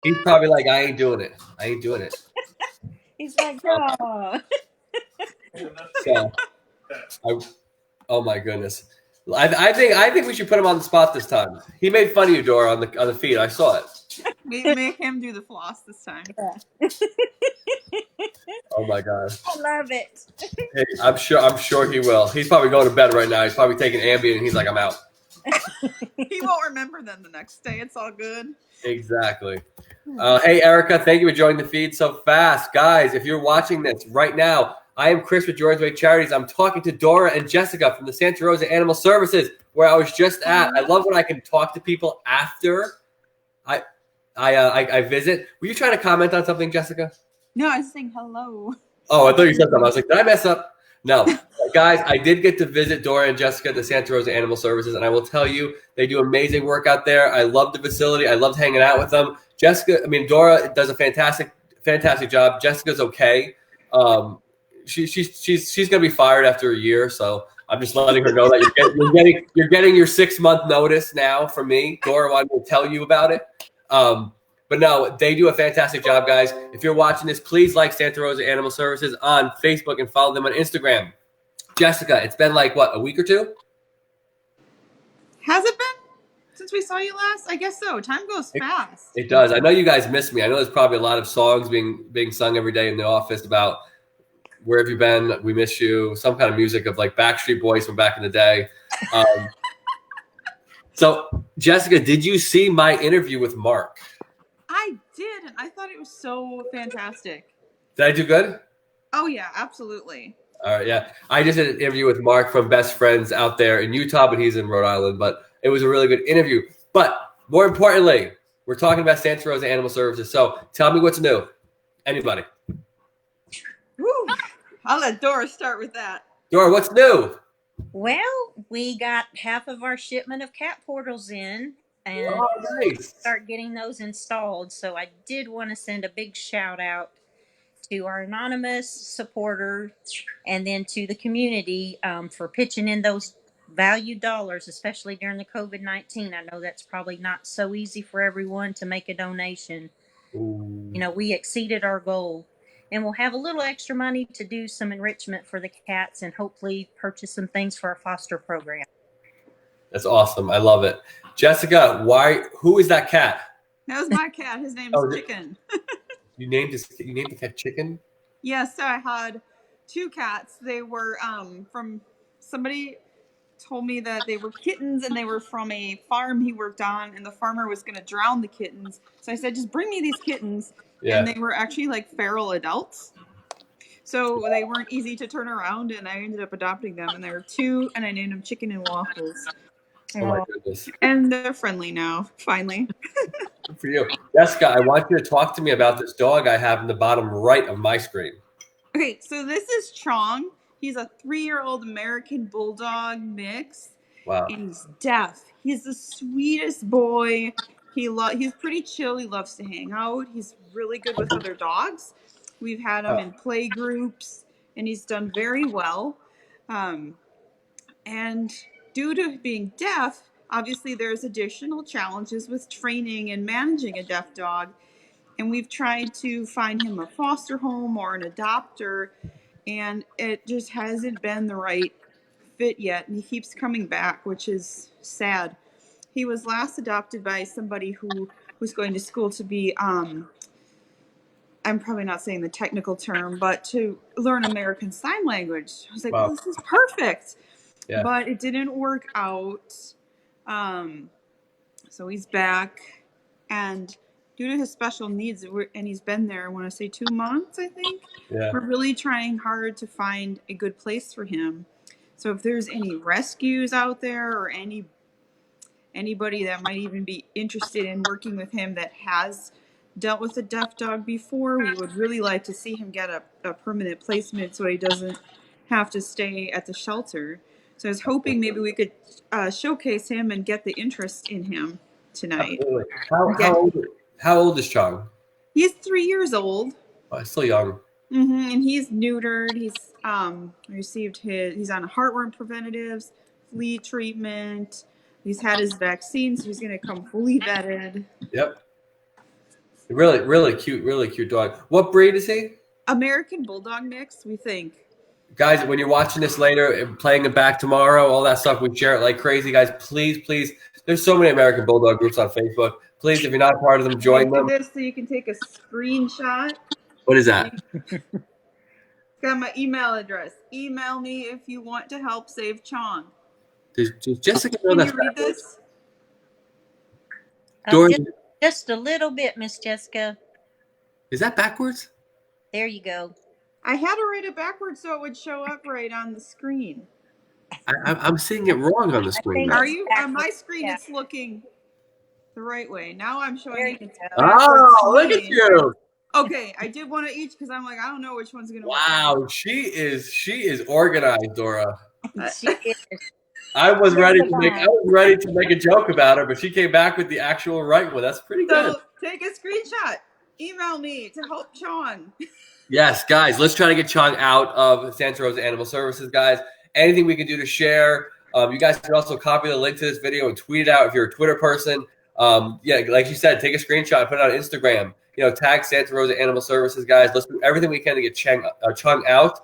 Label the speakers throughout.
Speaker 1: He's probably like, I ain't doing it. I ain't doing it.
Speaker 2: He's like, oh.
Speaker 1: So, I, oh my goodness. I think we should put him on the spot this time. He made fun of you, Dora, on the feed. I saw it.
Speaker 3: Make him do the floss this time.
Speaker 2: Yeah.
Speaker 1: Oh my god.
Speaker 2: I love it.
Speaker 1: Hey, I'm sure he will. He's probably going to bed right now. He's probably taking Ambien and he's like, I'm out.
Speaker 3: He won't remember them the next day. It's all good.
Speaker 1: Exactly. Hey, Erica, thank you for joining the feed so fast. Guys, if you're watching this right now, I am Chris with Jordan's Way Charities. I'm talking to Dora and Jessica from the Santa Rosa Animal Services, where I was just at. I love when I can talk to people after I visit. Were you trying to comment on something, Jessica?
Speaker 3: No, I was saying hello.
Speaker 1: Oh, I thought you said something. I was like, did I mess up? No. Guys, I did get to visit Dora and Jessica at the Santa Rosa Animal Services, and I will tell you, they do amazing work out there. I love the facility. I loved hanging out with them. Dora does a fantastic job. Jessica's okay. She's going to be fired after a year, so I'm just letting her know that you're getting your 6-month notice now from me. Dora wanted to tell you about it. But no, they do a fantastic job, guys. If you're watching this, please like Santa Rosa Animal Services on Facebook and follow them on Instagram. Jessica, it's been like, what, a week or two?
Speaker 3: Has it been since we saw you last? I guess so. Time goes fast.
Speaker 1: It does. I know you guys miss me. I know there's probably a lot of songs being sung every day in the office about where have you been? We miss you. Some kind of music of like Backstreet Boys from back in the day. So, Jessica, did you see my interview with Mark?
Speaker 3: I did, and I thought it was so fantastic.
Speaker 1: Did I do good?
Speaker 3: Oh, yeah, absolutely.
Speaker 1: All right, yeah. I just did an interview with Mark from Best Friends out there in Utah, but he's in Rhode Island. But it was a really good interview. But more importantly, we're talking about Santa Rosa Animal Services. So tell me what's new. Anybody?
Speaker 3: Woo. I'll let Dora start with that.
Speaker 1: Dora, what's new?
Speaker 2: Well, we got half of our shipment of cat portals in, and
Speaker 1: Nice.
Speaker 2: start getting those installed. So I did want to send a big shout out to our anonymous supporters and then to the community for pitching in those valued dollars, especially during the COVID-19. I know that's probably not so easy for everyone to make a donation.
Speaker 1: Ooh.
Speaker 2: We exceeded our goal. And we'll have a little extra money to do some enrichment for the cats and hopefully purchase some things for our foster program.
Speaker 1: That's awesome. I love it. Jessica, who is that cat?
Speaker 3: That was my cat. His name is Chicken.
Speaker 1: You named the cat Chicken?
Speaker 3: Yes, so I had 2 cats. They were from somebody told me that they were kittens and they were from a farm he worked on, and the farmer was going to drown the kittens. So I said, just bring me these kittens. Yeah. And they were actually like feral adults. So they weren't easy to turn around, and I ended up adopting them. And there were 2, and I named them Chicken and Waffles.
Speaker 1: Oh my goodness.
Speaker 3: And they're friendly now, finally.
Speaker 1: Good for you. Jessica, I want you to talk to me about this dog I have in the bottom right of my screen.
Speaker 3: Okay, so this is Chong. He's a 3-year-old American Bulldog mix. Wow. And he's deaf. He's the sweetest boy. He's pretty chill. He loves to hang out. He's really good with other dogs. We've had him in play groups, and he's done very well. And due to being deaf, obviously there's additional challenges with training and managing a deaf dog. And we've tried to find him a foster home or an adopter, and it just hasn't been the right fit yet. And he keeps coming back, which is sad. He was last adopted by somebody who was going to school to be, I'm probably not saying the technical term, but to learn American Sign Language. I was like, wow, well, this is perfect. Yeah. But it didn't work out. So he's back, and due to his special needs, and he's been there, I want to say 2 months, I think. Yeah. We're really trying hard to find a good place for him. So if there's any rescues out there or anybody that might even be interested in working with him that has dealt with a deaf dog before, we would really like to see him get a permanent placement so he doesn't have to stay at the shelter. So I was hoping maybe we could showcase him and get the interest in him tonight.
Speaker 1: Absolutely. How old is Chong?
Speaker 3: He's 3 years old.
Speaker 1: Oh, he's still young.
Speaker 3: Mm-hmm. And he's neutered. He's he's on heartworm preventatives, flea treatment. He's had his vaccine, so he's going to come fully vetted.
Speaker 1: Yep. Really cute dog. What breed is he?
Speaker 3: American Bulldog mix, we think.
Speaker 1: Guys, when you're watching this later and playing it back tomorrow, all that stuff, we share it like crazy. Guys, please. There's so many American Bulldog groups on Facebook. Please, if you're not part of them, join them.
Speaker 3: This so you can take a screenshot.
Speaker 1: What is that?
Speaker 3: Got my email address. Email me if you want to help save Chong.
Speaker 1: Does Jessica know
Speaker 3: Can
Speaker 1: that's
Speaker 3: you read this?
Speaker 2: Just a little bit, Miss Jessica.
Speaker 1: Is that backwards?
Speaker 2: There you go.
Speaker 3: I had to write it backwards so it would show up right on the screen.
Speaker 1: I'm seeing it wrong on the screen.
Speaker 3: Are you on my screen? Yeah. It's looking the right way. Now I'm showing it.
Speaker 1: Oh, look at you.
Speaker 3: Okay, I did one of each because I'm like, I don't know which one's gonna.
Speaker 1: Wow,
Speaker 3: work.
Speaker 1: she is organized, Dora.
Speaker 2: She is.
Speaker 1: I was ready to make a joke about her, but she came back with the actual right one. That's pretty good.
Speaker 3: So take a screenshot. Email me to help Chong.
Speaker 1: Yes, guys, let's try to get Chong out of Santa Rosa Animal Services, guys. Anything we can do to share. You guys can also copy the link to this video and tweet it out if you're a Twitter person. Yeah, like you said, take a screenshot, put it on Instagram. Tag Santa Rosa Animal Services, guys. Let's do everything we can to get Chung out.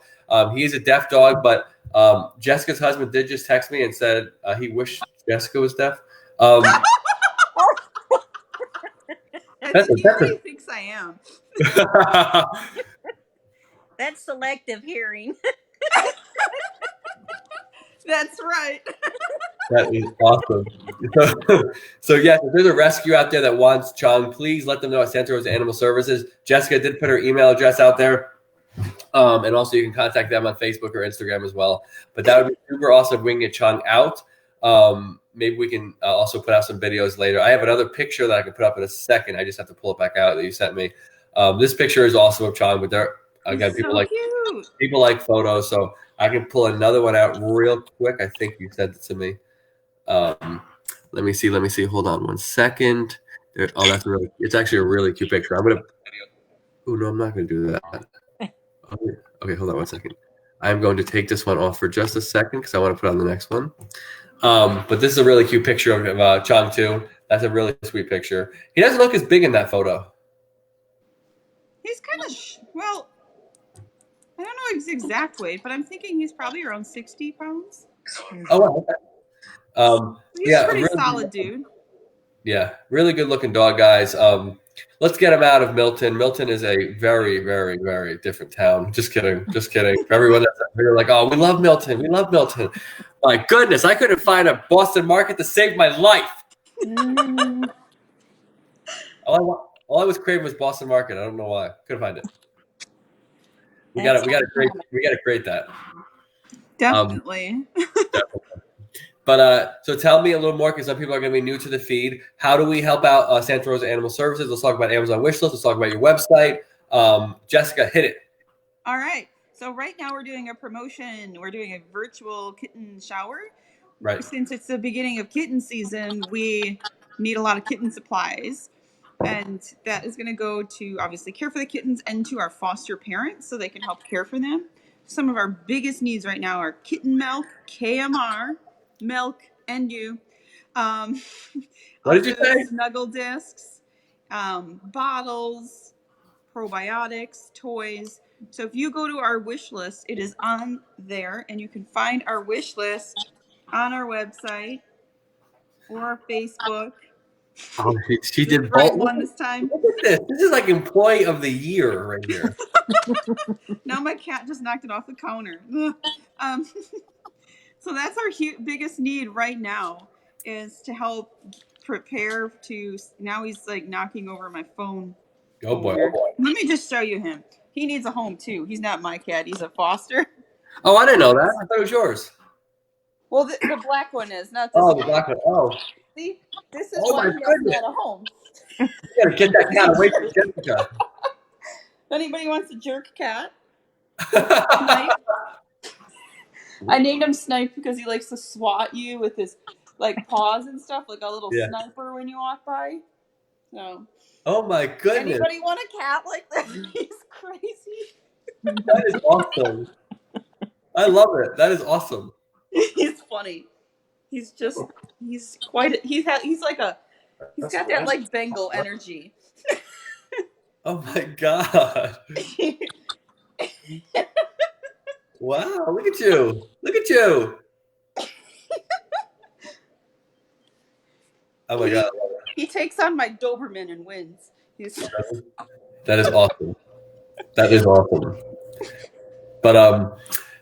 Speaker 1: He is a deaf dog, but Jessica's husband did just text me and said he wished Jessica was deaf.
Speaker 3: He thinks I am.
Speaker 2: That's selective hearing.
Speaker 3: That's right.
Speaker 1: That is awesome. So yes, if there's a rescue out there that wants Chung, please let them know at Santa Rosa Animal Services. Jessica did put her email address out there. And also you can contact them on Facebook or Instagram as well. But that would be super awesome if we can get Chung out. Maybe we can also put out some videos later. I have another picture that I can put up in a second. I just have to pull it back out that you sent me. This picture is also of Chung, but there again, people like photos, so I can pull another one out real quick. I think you sent it to me. Let me see. Hold on one second. It's actually a really cute picture. Oh no, I'm not gonna do that. Okay, hold on one second. I'm going to take this one off for just a second because I want to put on the next one. But this is a really cute picture of Chung too. That's a really sweet picture. He doesn't look as big in that photo.
Speaker 3: He's kind of well. I don't know his exact weight, but I'm thinking he's probably around 60 pounds.
Speaker 1: Oh, wow.
Speaker 3: He's a pretty solid dude. Yeah, really
Speaker 1: good looking dog, guys. Let's get him out of Milton. Milton is a very, very, very different town. Just kidding. Everyone that's here, like, oh, we love Milton. My goodness, I couldn't find a Boston market to save my life. All I was craving was Boston market. I don't know why. Couldn't find it. We got to create that.
Speaker 3: Definitely.
Speaker 1: Definitely. But so tell me a little more, because some people are going to be new to the feed. How do we help out Santa Rosa Animal Services? Let's talk about Amazon wishlist. Let's talk about your website. Jessica, hit it.
Speaker 3: All right. So right now we're doing a promotion. We're doing a virtual kitten shower.
Speaker 1: Right.
Speaker 3: Since it's the beginning of kitten season, we need a lot of kitten supplies. And that is going to go to obviously care for the kittens and to our foster parents so they can help care for them. Some of our biggest needs right now are kitten milk, KMR, milk, and you.
Speaker 1: What did you say?
Speaker 3: Snuggle discs, bottles, probiotics, toys. So if you go to our wish list, it is on there, and you can find our wish list on our website or our Facebook.
Speaker 1: Oh, she did
Speaker 3: both one this time.
Speaker 1: Look at this. This is like employee of the year right here.
Speaker 3: Now my cat just knocked it off the counter. So that's our biggest need right now, is to help prepare to. Now he's like knocking over my phone.
Speaker 1: Oh boy.
Speaker 3: Let me just show you him. He needs a home too. He's not my cat. He's a foster.
Speaker 1: Oh, I didn't know that. I thought it was yours.
Speaker 3: Well, the black one is not this.
Speaker 1: Oh, the black one. Oh.
Speaker 3: See, this is why he doesn't have a home.
Speaker 1: You gotta get that cat away from Jessica.
Speaker 3: Anybody wants a jerk cat? Snipe. I named him Snipe because he likes to swat you with his like paws and stuff, like a little sniper when you walk by. So.
Speaker 1: Oh my goodness!
Speaker 3: Anybody want a cat like that? He's crazy.
Speaker 1: That is awesome. I love it. That is awesome.
Speaker 3: He's funny. He's got that like Bengal energy.
Speaker 1: Oh my God. Wow, look at you. Look at you. Oh my God.
Speaker 3: He takes on my Doberman and wins.
Speaker 1: That is awesome. That is awesome. But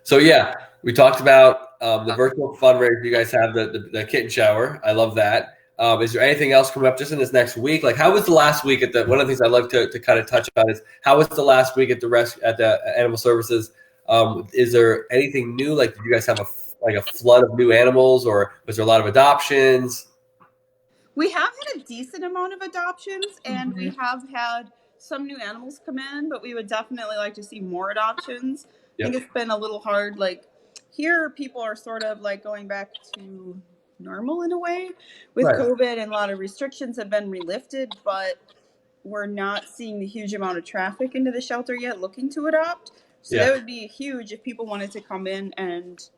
Speaker 1: so yeah, we talked about the virtual fundraiser you guys have, the kitten shower. I love that. Is there anything else coming up just in this next week? Like, how was the last week at the? One of the things I love to kind of touch on is how was the last week at the animal services? Is there anything new? Like, did you guys have a flood of new animals, or was there a lot of adoptions?
Speaker 3: We have had a decent amount of adoptions, and
Speaker 2: Mhm.
Speaker 3: we have had some new animals come in, but we would definitely like to see more adoptions. I think
Speaker 1: Yep.
Speaker 3: it's been a little hard. Like here, people are sort of like going back to normal in a way with
Speaker 1: Right.
Speaker 3: COVID, and a lot of restrictions have been relifted, but we're not seeing the huge amount of traffic into the shelter yet looking to adopt. So
Speaker 1: Yeah.
Speaker 3: that would be huge if people wanted to come in and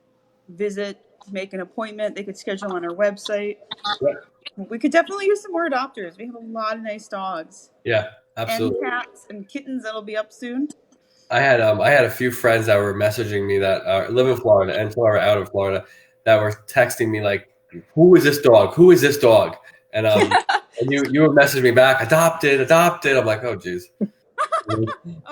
Speaker 3: visit, make an appointment. They could schedule on our website.
Speaker 1: Right.
Speaker 3: We could definitely use some more adopters. We have a lot of nice dogs
Speaker 1: Yeah.
Speaker 3: and
Speaker 1: Absolutely.
Speaker 3: cats and kittens that'll be up soon.
Speaker 1: I had a few friends that were messaging me that live in Florida and some are out of Florida that were texting me like, "Who is this dog? Who is this dog?" And you would message me back, "Adopted, adopted." I'm like, "Oh geez."
Speaker 3: Oh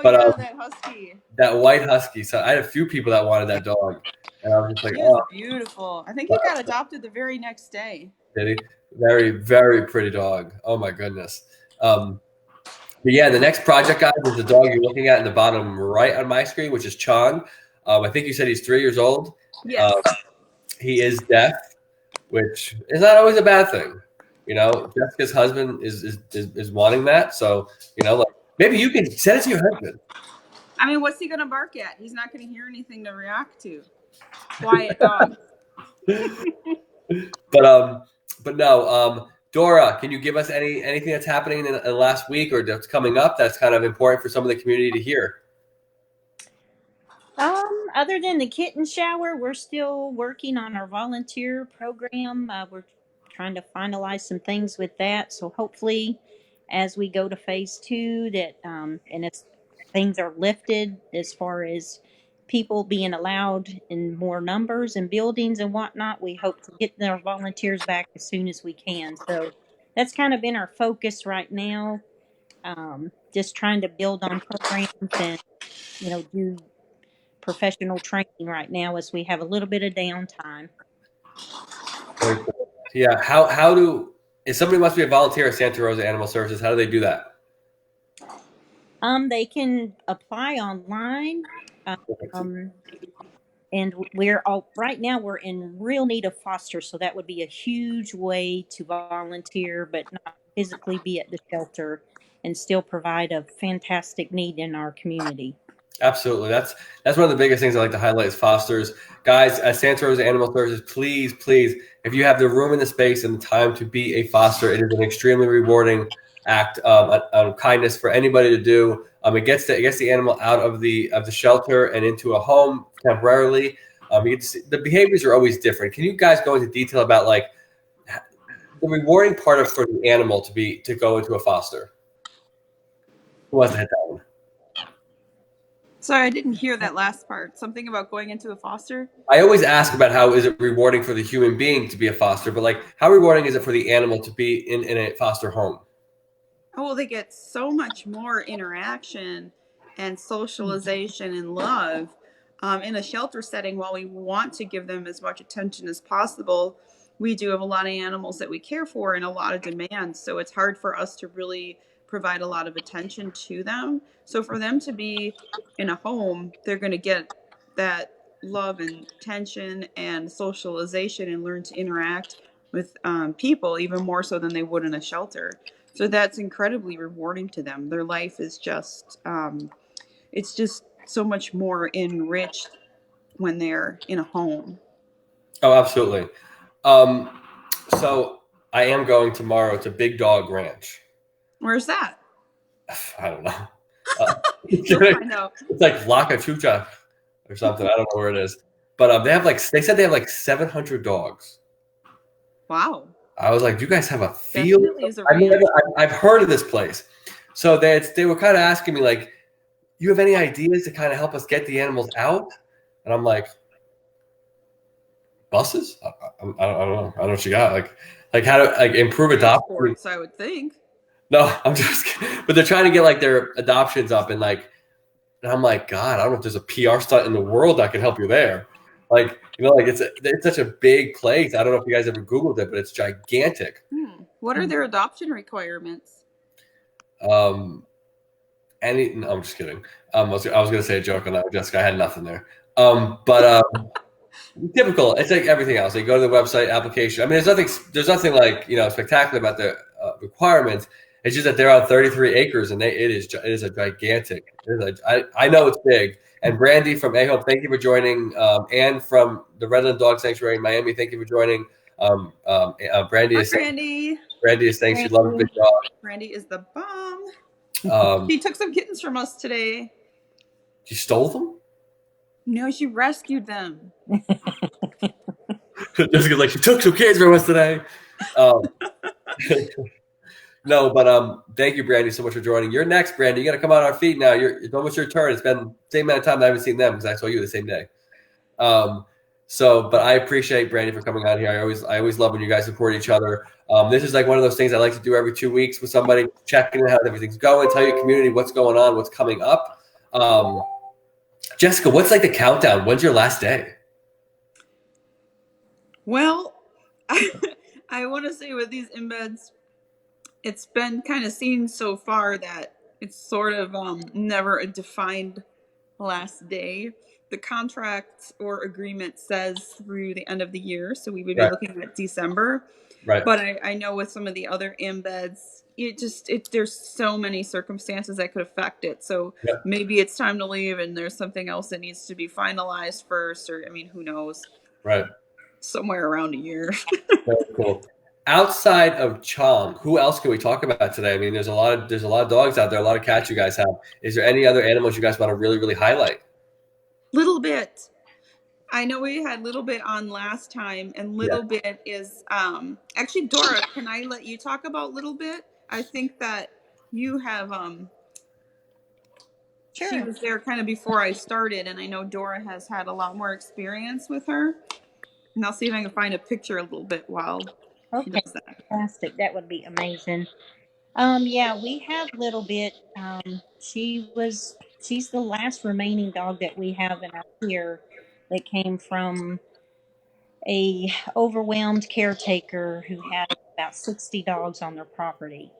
Speaker 1: But
Speaker 3: yeah, that husky.
Speaker 1: that white husky. So I had a few people that wanted that dog, and I was just like,
Speaker 3: He was
Speaker 1: "Oh,
Speaker 3: beautiful. I think he got adopted the very next day.
Speaker 1: did he?" Very very pretty dog. Oh my goodness. But yeah, the next project, guys, is the dog you're looking at in the bottom right on my screen, which is Chong. I think you said he's 3 years old.
Speaker 3: Yes.
Speaker 1: He is deaf, which is not always a bad thing. You know, Jessica's husband is wanting that. So, you know, like maybe you can send it to your husband.
Speaker 3: I mean, what's he gonna bark at? He's not gonna hear anything to react to. Quiet dog.
Speaker 1: But no, Dora, can you give us anything that's happening in the last week or that's coming up that's kind of important for some of the community to hear?
Speaker 2: Other than the kitten shower, we're still working on our volunteer program. We're trying to finalize some things with that. So hopefully, as we go to phase two, that and it's things are lifted as far as people being allowed in more numbers and buildings and whatnot. We hope to get our volunteers back as soon as we can. So that's kind of been our focus right now. Just trying to build on programs and do professional training right now as we have a little bit of downtime.
Speaker 1: Very cool. Yeah. How do if somebody wants to be a volunteer at Santa Rosa Animal Services, how do they do that?
Speaker 2: They can apply online. Um, and we're all right now we're in real need of foster, so that would be a huge way to volunteer, but not physically be at the shelter and still provide a fantastic need in our community.
Speaker 1: Absolutely. That's one of the biggest things I like to highlight is fosters. Guys, at Santa Rosa Animal Services, please, please, if you have the room and the space and the time to be a foster, it is an extremely rewarding act of kindness for anybody to do. It gets the animal out of the shelter and into a home temporarily. The behaviors are always different. Can you guys go into detail about like the rewarding part of for the animal to go into a foster? Who wants to hit that one?
Speaker 3: Sorry, I didn't hear that last part. Something about going into a foster?
Speaker 1: I always ask about how is it rewarding for the human being to be a foster, but like how rewarding is it for the animal to be in a foster home?
Speaker 3: Oh, well, they get so much more interaction and socialization and love in a shelter setting. While we want to give them as much attention as possible, we do have a lot of animals that we care for and a lot of demands. So it's hard for us to really provide a lot of attention to them. So for them to be in a home, they're going to get that love and attention and socialization and learn to interact with people even more so than they would in a shelter. So that's incredibly rewarding to them. Their life is just, it's just so much more enriched when they're in a home.
Speaker 1: Oh, absolutely. Um, so I am going tomorrow to Big Dog Ranch.
Speaker 3: Where's that?
Speaker 1: I don't know.
Speaker 3: You'll find out.
Speaker 1: It's like Laka Chucha or something. I don't know where it is. But they said they have like 700 dogs.
Speaker 3: Wow.
Speaker 1: I was like, "Do you guys have a field?"
Speaker 3: Definitely is a ranch.
Speaker 1: I've heard of this place, So they were kind of asking me like, you have any ideas to kind of help us get the animals out? And I'm like, buses? I don't know. I don't know what you got. Like how to like improve adoption.
Speaker 3: Transports, I would think.
Speaker 1: No, I'm just kidding. But they're trying to get like their adoptions up and like, and I'm like, God, I don't know if there's a PR stunt in the world that can help you there. Like, like it's such a big place. I don't know if you guys ever Googled it, but it's gigantic.
Speaker 3: What are their adoption requirements?
Speaker 1: No, I'm just kidding. I was going to say a joke on that, Jessica. I had nothing there. But typical. It's like everything else. You go to the website, application. I mean, there's nothing like spectacular about the requirements. It's just that they're on 33 acres, and it is a gigantic. I know it's big. And Brandy from A-Hope, thank you for joining. Anne from the Redland Dog Sanctuary in Miami, thank you for joining. Brandy is saying she loves big dogs.
Speaker 3: Brandy is the bomb. She took some kittens from us today.
Speaker 1: She stole them?
Speaker 3: No, she rescued them.
Speaker 1: Jessica's like, she took some kids from us today. No, but thank you, Brandy, so much for joining. You're next, Brandy. You got to come on our feet now. It's almost your turn. It's been the same amount of time I haven't seen them because I saw you the same day. But I appreciate Brandy for coming on here. I always love when you guys support each other. This is like one of those things I like to do every 2 weeks with somebody, checking in how everything's going, tell your community what's going on, what's coming up. Jessica, what's like the countdown? When's your last day?
Speaker 3: Well, I want to say with these embeds, it's been kind of seen so far that it's sort of never a defined last day. The contract or agreement says through the end of the year, so we would be looking at December.
Speaker 1: Right.
Speaker 3: But I know with some of the other embeds, there's so many circumstances that could affect it. So maybe it's time to leave, and there's something else that needs to be finalized first, or who knows?
Speaker 1: Right.
Speaker 3: Somewhere around a year.
Speaker 1: Very cool. Outside of Chong, who else can we talk about today? I mean, there's a lot of dogs out there, a lot of cats you guys have. Is there any other animals you guys want to really, really highlight?
Speaker 3: Little Bit. I know we had Little Bit on last time, and Little Bit is actually, Dora, can I let you talk about Little Bit? I think that you have
Speaker 2: Sure.
Speaker 3: She was there kind of before I started, and I know Dora has had a lot more experience with her. And I'll see if I can find a picture a little bit while she does that.
Speaker 2: Fantastic. That would be amazing. We have Little Bit. She's the last remaining dog that we have in our care that came from a overwhelmed caretaker who had about 60 dogs on their property.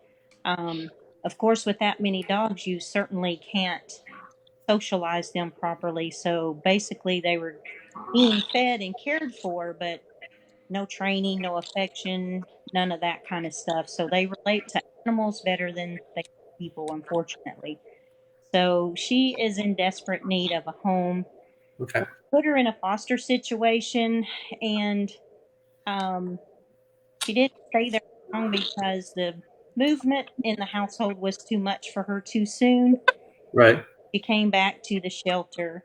Speaker 2: Of course, with that many dogs, you certainly can't socialize them properly. So basically, they were being fed and cared for, but no training, no affection, none of that kind of stuff. So they relate to animals better than they do people, unfortunately. So she is in desperate need of a home.
Speaker 1: Okay.
Speaker 2: Put her in a foster situation, and she didn't stay there long because the movement in the household was too much for her too soon.
Speaker 1: Right.
Speaker 2: She came back to the shelter.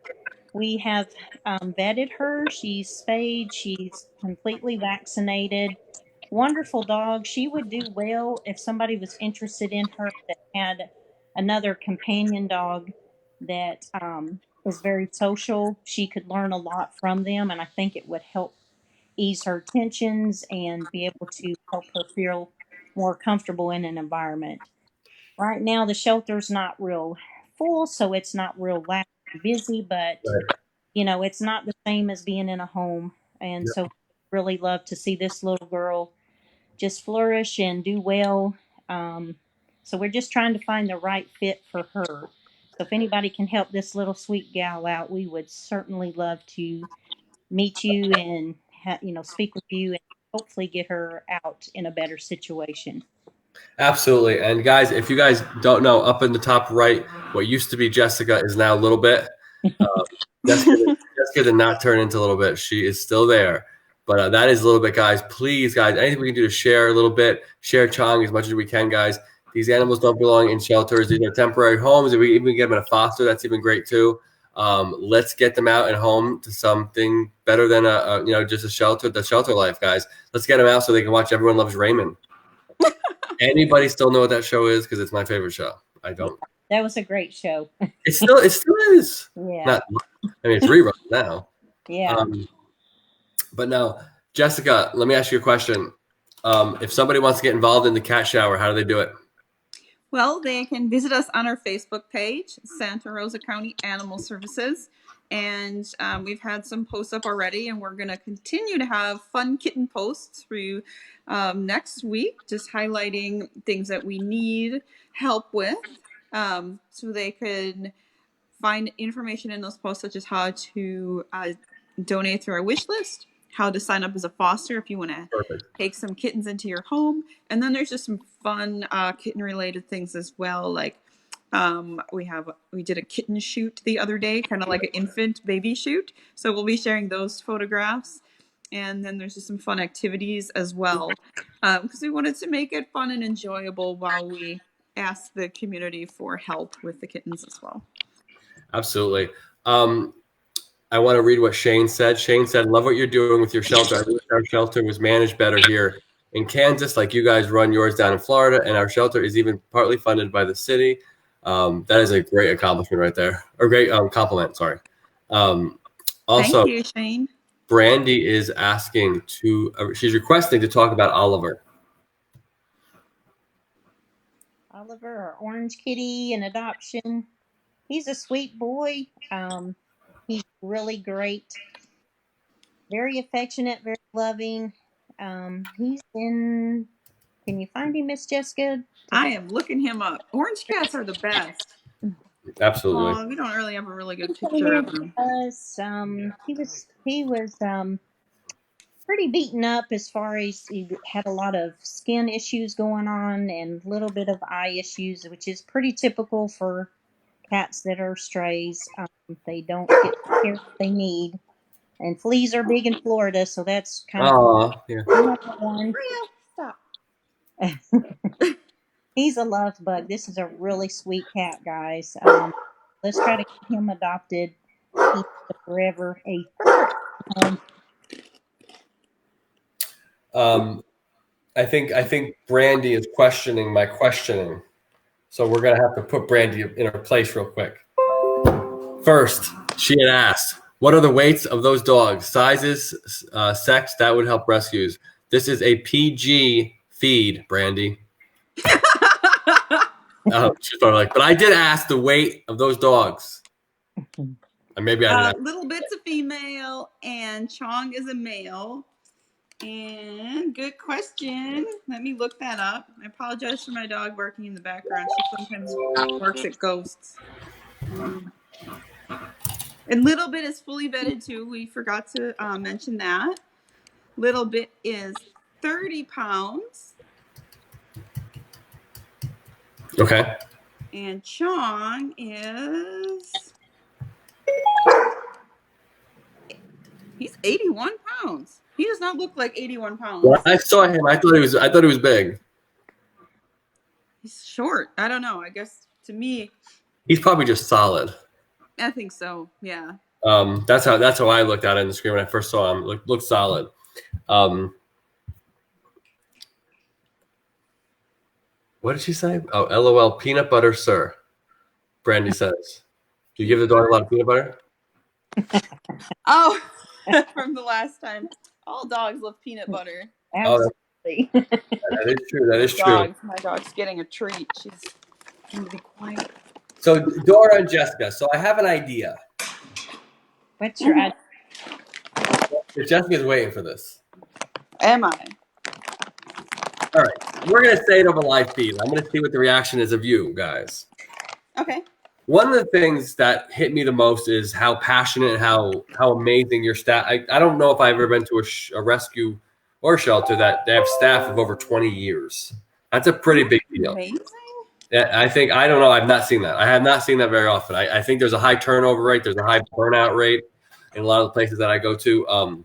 Speaker 2: We have vetted her. She's spayed. She's completely vaccinated. Wonderful dog. She would do well if somebody was interested in her that had another companion dog that is very social. She could learn a lot from them, and I think it would help ease her tensions and be able to help her feel more comfortable in an environment. Right now, the shelter's not real full, so it's not real loud and busy, but it's not the same as being in a home. And so really love to see this little girl just flourish and do well. So we're just trying to find the right fit for her. So if anybody can help this little sweet gal out, we would certainly love to meet you and speak with you and hopefully get her out in a better situation.
Speaker 1: Absolutely. And guys, if you guys don't know, up in the top right, what used to be Jessica is now a Little Bit. Jessica did not turn into a Little Bit. She is still there. But that is a Little Bit, guys. Please, guys, anything we can do to share a little bit, share Chong as much as we can, guys. These animals don't belong in shelters. These are temporary homes. If we even get them in a foster, that's even great too. Let's get them out and home to something better than just a shelter, the shelter life, guys. Let's get them out so they can watch Everyone Loves Raymond. Anybody still know what that show is? Because it's my favorite show. I don't.
Speaker 2: That was a great show.
Speaker 1: It still is.
Speaker 2: Yeah.
Speaker 1: Not. I mean, it's rerun now.
Speaker 2: Yeah.
Speaker 1: But no, Jessica, let me ask you a question. If somebody wants to get involved in the cat shower, how do they do it?
Speaker 3: Well, they can visit us on our Facebook page, Santa Rosa County Animal Services. And we've had some posts up already, and we're going to continue to have fun kitten posts for you next week, just highlighting things that we need help with. So they could find information in those posts, such as how to donate through our wish list, how to sign up as a foster if you want to take some kittens into your home, and then there's just some fun kitten related things as well, like we did a kitten shoot the other day, kind of like an infant baby shoot, so we'll be sharing those photographs. And then there's just some fun activities as well, because we wanted to make it fun and enjoyable while we ask the community for help with the kittens as well.
Speaker 1: Absolutely. I want to read what Shane said. Shane said, "Love what you're doing with your shelter. I wish our shelter was managed better here in Kansas, like you guys run yours down in Florida, and our shelter is even partly funded by the city." That is a great accomplishment right there, or great compliment. Sorry. Also,
Speaker 3: thank you, Shane.
Speaker 1: Brandy is asking she's requesting to talk about Oliver.
Speaker 2: Oliver, our orange kitty, in adoption. He's a sweet boy. He's really great. Very affectionate, very loving. He's in. Can you find him, Miss Jessica?
Speaker 3: I am looking him up. Orange cats are the best.
Speaker 1: Absolutely.
Speaker 3: We don't really have a really good
Speaker 2: He came
Speaker 3: picture
Speaker 2: in
Speaker 3: of him.
Speaker 2: he was pretty beaten up as far as he had a lot of skin issues going on and a little bit of eye issues, which is pretty typical for cats that are strays. They don't get the care they need. And fleas are big in Florida, so that's kind of another one.
Speaker 3: Stop.
Speaker 2: He's a love bug. This is a really sweet cat, guys. Let's try to get him adopted. He's forever a
Speaker 1: I think Brandy is questioning my questioning, so we're gonna have to put Brandy in her place real quick. First, she had asked, "What are the weights of those dogs? Sizes, sex that would help rescues." This is a PG feed, Brandy. She's probably like, but I did ask the weight of those dogs. And maybe I didn't.
Speaker 3: Little Bit's a female, and Chong is a male. And good question. Let me look that up. I apologize for my dog barking in the background. She sometimes barks at ghosts. And Little Bit is fully vetted too. We forgot to mention that. Little Bit is 30 pounds.
Speaker 1: Okay.
Speaker 3: And Chong is... He's 81 pounds. He does not look like 81 pounds.
Speaker 1: When I saw him, I thought he was big.
Speaker 3: He's short. I don't know. I guess to me,
Speaker 1: he's probably just solid.
Speaker 3: I think so. Yeah.
Speaker 1: That's how I looked at it in the screen when I first saw him. Looked solid. What did she say? Oh, LOL, peanut butter, sir. Brandy says, "Do you give the dog a lot of peanut butter?"
Speaker 3: Oh, from the last time. All dogs love peanut butter.
Speaker 2: Absolutely.
Speaker 1: That is true. That is true.
Speaker 3: My dog's getting a treat. She's going to be quiet.
Speaker 1: So Dora and Jessica. So I have an idea.
Speaker 2: What's your idea?
Speaker 1: Jessica's waiting for this.
Speaker 3: Am I?
Speaker 1: All right. We're going to say it over live feed. I'm going to see what the reaction is of you guys.
Speaker 3: Okay.
Speaker 1: One of the things that hit me the most is how passionate and how amazing your staff. I don't know if I've ever been to a rescue or shelter that they have staff of over 20 years. That's a pretty big deal.
Speaker 3: Amazing.
Speaker 1: I don't know. I've not seen that. I have not seen that very often. I think there's a high turnover rate. There's a high burnout rate in a lot of the places that I go to.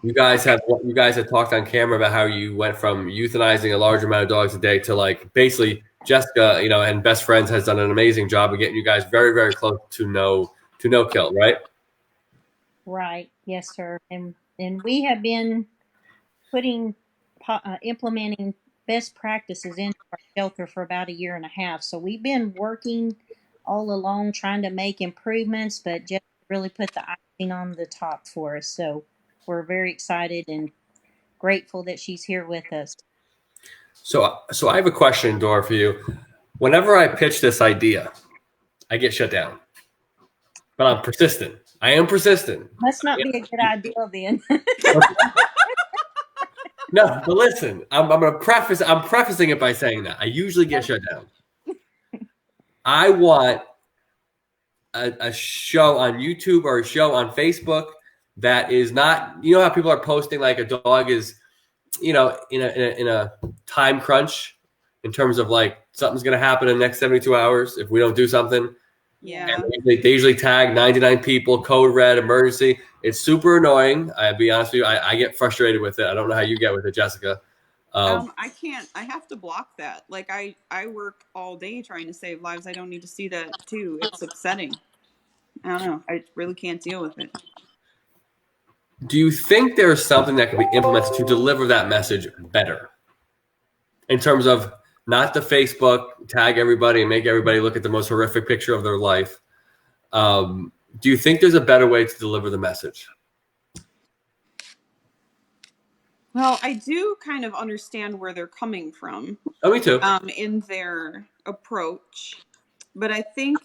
Speaker 1: You guys had talked on camera about how you went from euthanizing a large amount of dogs a day to like basically Jessica, and Best Friends has done an amazing job of getting you guys very, very close to no kill, right?
Speaker 2: Right. Yes, sir. And we have been implementing best practices into our shelter for about a year and a half. So we've been working all along trying to make improvements, but just really put the icing on the top for us. So we're very excited and grateful that she's here with us.
Speaker 1: So I have a question, Dora, for you. Whenever I pitch this idea, I get shut down. But I'm persistent. I am persistent.
Speaker 2: Must not be a good idea then.
Speaker 1: No, but listen, I'm prefacing it by saying that I usually get shut down. I want a show on YouTube or a show on Facebook that is not, you know how people are posting like a dog is, you know, in a time crunch in terms of like something's going to happen in the next 72 hours if we don't do something.
Speaker 3: Yeah.
Speaker 1: And they usually tag 99 people, code red, emergency. It's super annoying. I'll be honest with you. I get frustrated with it. I don't know how you get with it, Jessica.
Speaker 3: I can't. I have to block that. Like I work all day trying to save lives. I don't need to see that too. It's upsetting. I don't know. I really can't deal with it.
Speaker 1: Do you think there's something that can be implemented to deliver that message better? In terms of not the Facebook, tag everybody and make everybody look at the most horrific picture of their life. Do you think there's a better way to deliver the message?
Speaker 3: Well, I do kind of understand where they're coming from.
Speaker 1: Oh, me too.
Speaker 3: In their approach. But I think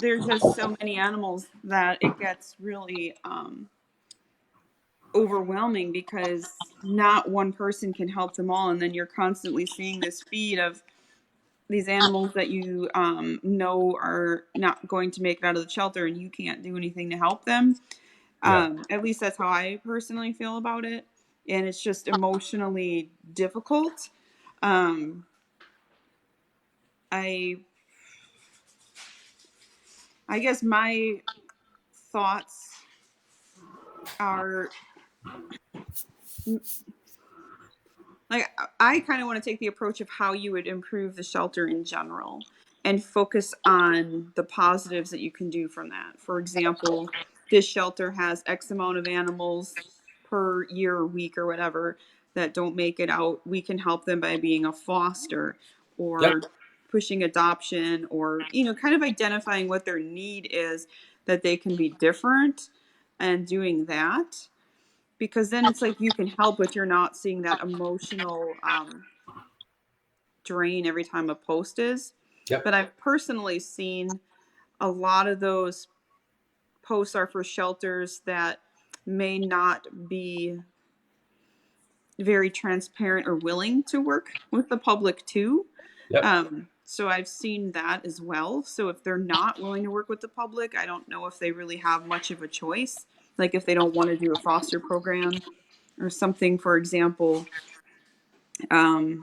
Speaker 3: there's just so many animals that it gets really overwhelming because not one person can help them all, and then you're constantly seeing this feed of these animals that you know are not going to make it out of the shelter, and you can't do anything to help them. At least that's how I personally feel about it, and it's just emotionally difficult. I guess my thoughts are like I kind of want to take the approach of how you would improve the shelter in general and focus on the positives that you can do from that. For example, this shelter has X amount of animals per year or week or whatever that don't make it out. We can help them by being a foster or pushing adoption, or, you know, kind of identifying what their need is, that they can be different and doing that. Because then it's like you can help, but you're not seeing that emotional drain every time a post is.
Speaker 1: Yep.
Speaker 3: But I've personally seen a lot of those posts are for shelters that may not be very transparent or willing to work with the public too.
Speaker 1: Yep.
Speaker 3: So I've seen that as well. So if they're not willing to work with the public, I don't know if they really have much of a choice. Like if they don't want to do a foster program or something, for example, I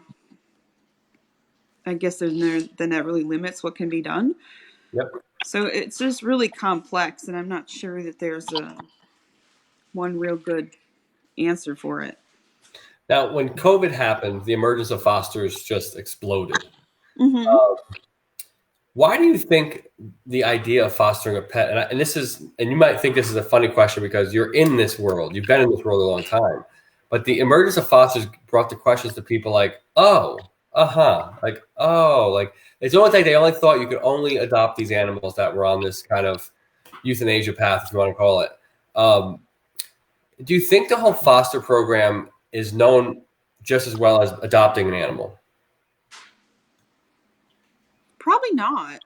Speaker 3: guess then that really limits what can be done.
Speaker 1: Yep.
Speaker 3: So it's just really complex, and I'm not sure that there's one real good answer for it.
Speaker 1: Now, when COVID happened, the emergence of fosters just exploded.
Speaker 3: Mm-hmm.
Speaker 1: Why do you think the idea of fostering a pet, and you might think this is a funny question because you're in this world, you've been in this world a long time, but the emergence of fosters brought the questions to people like, like it's almost like they only thought you could only adopt these animals that were on this kind of euthanasia path, if you want to call it. Do you think the whole foster program is known just as well as adopting an animal?
Speaker 3: Probably not.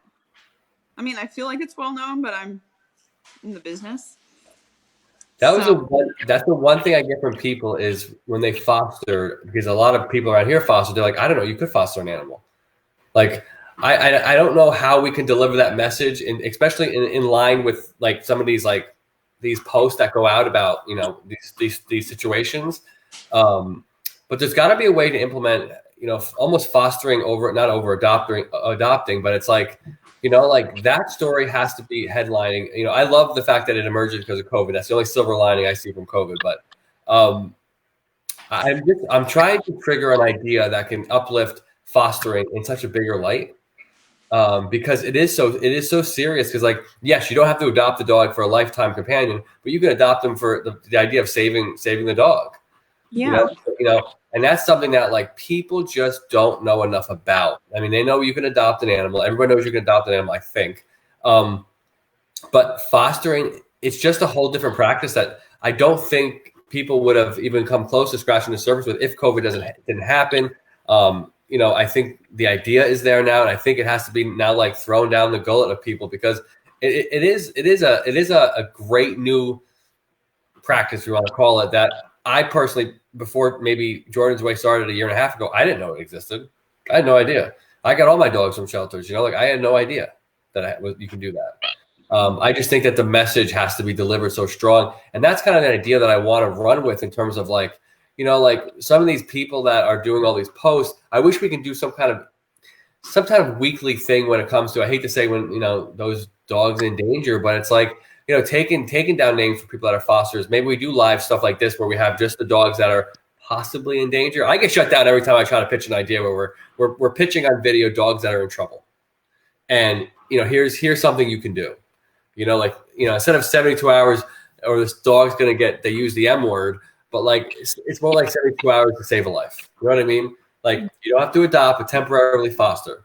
Speaker 3: I mean, I feel like it's well known, but I'm in the business.
Speaker 1: That's the one thing I get from people is when they foster, because a lot of people around here foster, they're like, I don't know, you could foster an animal. Like, I don't know how we can deliver that message, and especially in line with like some of these posts that go out about, you know, these situations. But there's got to be a way to implement, you know, almost fostering not over adopting, but it's like, you know, like that story has to be headlining. You know, I love the fact that it emerged because of COVID. That's the only silver lining I see from COVID. But I'm trying to trigger an idea that can uplift fostering in such a bigger light, because it is so serious. Because like, yes, you don't have to adopt the dog for a lifetime companion, but you can adopt them for the idea of saving the dog.
Speaker 3: Yeah.
Speaker 1: And that's something that like people just don't know enough about. I mean, they know you can adopt an animal. Everybody knows you can adopt an animal, I think. Um, but fostering, it's just a whole different practice that I don't think people would have even come close to scratching the surface with if COVID didn't happen. I think the idea is there now, and I think it has to be now like thrown down the gullet of people because it is a great new practice, if you want to call it that. I personally, before maybe Jordan's Way started a year and a half ago, I didn't know it existed. I had no idea. I got all my dogs from shelters. Like I had no idea that you can do that. I just think that the message has to be delivered so strong, and that's kind of the idea that I want to run with in terms of like, like some of these people that are doing all these posts. I wish we can do some kind of weekly thing when it comes to. I hate to say when those dogs in danger, but it's like taking down names for people that are fosters. Maybe we do live stuff like this where we have just the dogs that are possibly in danger. I get shut down every time I try to pitch an idea where we're pitching on video dogs that are in trouble, and here's something you can do. Instead of 72 hours, or this dog's gonna they use the M word, but like it's more like 72 hours to save a life. You know what I mean? Like you don't have to adopt, but temporarily foster.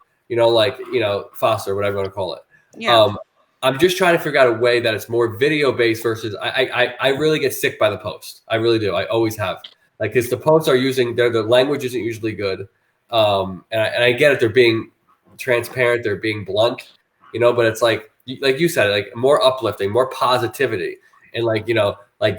Speaker 1: Foster, whatever you want to call it.
Speaker 3: Yeah.
Speaker 1: I'm just trying to figure out a way that it's more video based versus. I really get sick by the post. I really do. I always have. Like, because the posts are using the language isn't usually good, and I get it. They're being transparent. They're being blunt. But it's like you said, like more uplifting, more positivity, and like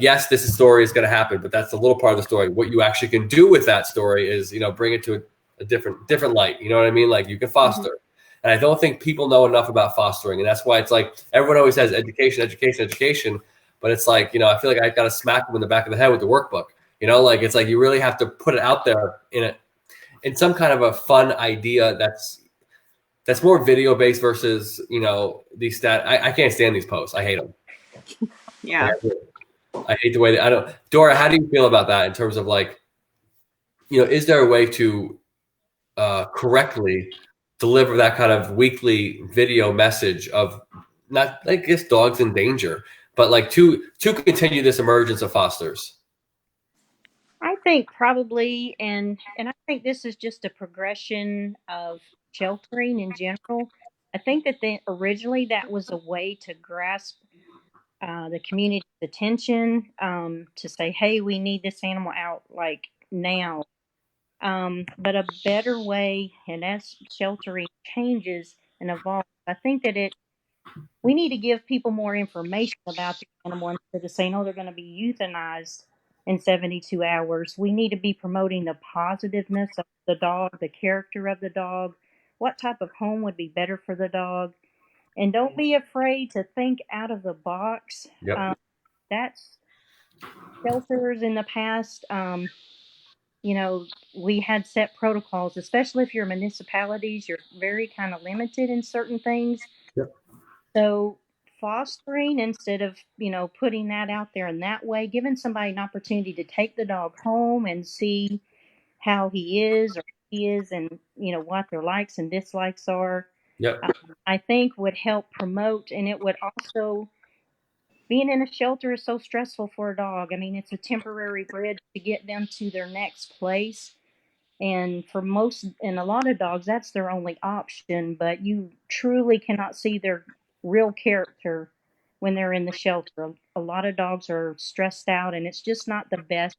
Speaker 1: yes, this story is going to happen, but that's a little part of the story. What you actually can do with that story is bring it to a different light. You know what I mean? Like you can foster.
Speaker 3: Mm-hmm.
Speaker 1: And I don't think people know enough about fostering, and that's why it's like everyone always says education, education, education. But it's like I feel like I got to smack them in the back of the head with the workbook. Like it's like you really have to put it out there in some kind of a fun idea that's more video based versus these I can't stand these posts. I hate them.
Speaker 3: Yeah.
Speaker 1: I hate the way that I don't. Dora, how do you feel about that in terms of like, is there a way to correctly deliver that kind of weekly video message of not, I guess, dogs in danger, but like to continue this emergence of fosters?
Speaker 2: I think probably, and I think this is just a progression of sheltering in general. I think that originally that was a way to grasp the community's attention, to say, hey, we need this animal out like now. But a better way, and as sheltering changes and evolves, I think that we need to give people more information about the animal instead of saying, oh, they're going to be euthanized in 72 hours. We need to be promoting the positiveness of the dog, the character of the dog, what type of home would be better for the dog. And don't be afraid to think out of the box.
Speaker 1: Yep.
Speaker 2: That's shelters in the past. We had set protocols, especially if you're municipalities, you're very kind of limited in certain things.
Speaker 1: Yep.
Speaker 2: So fostering instead of, putting that out there in that way, giving somebody an opportunity to take the dog home and see how he is or he is and, what their likes and dislikes are,
Speaker 1: Yep.
Speaker 2: I think would help promote, and it would also, being in a shelter is so stressful for a dog. I mean, it's a temporary bridge to get them to their next place. And for most, and a lot of dogs, that's their only option. But you truly cannot see their real character when they're in the shelter. A lot of dogs are stressed out, and it's just not the best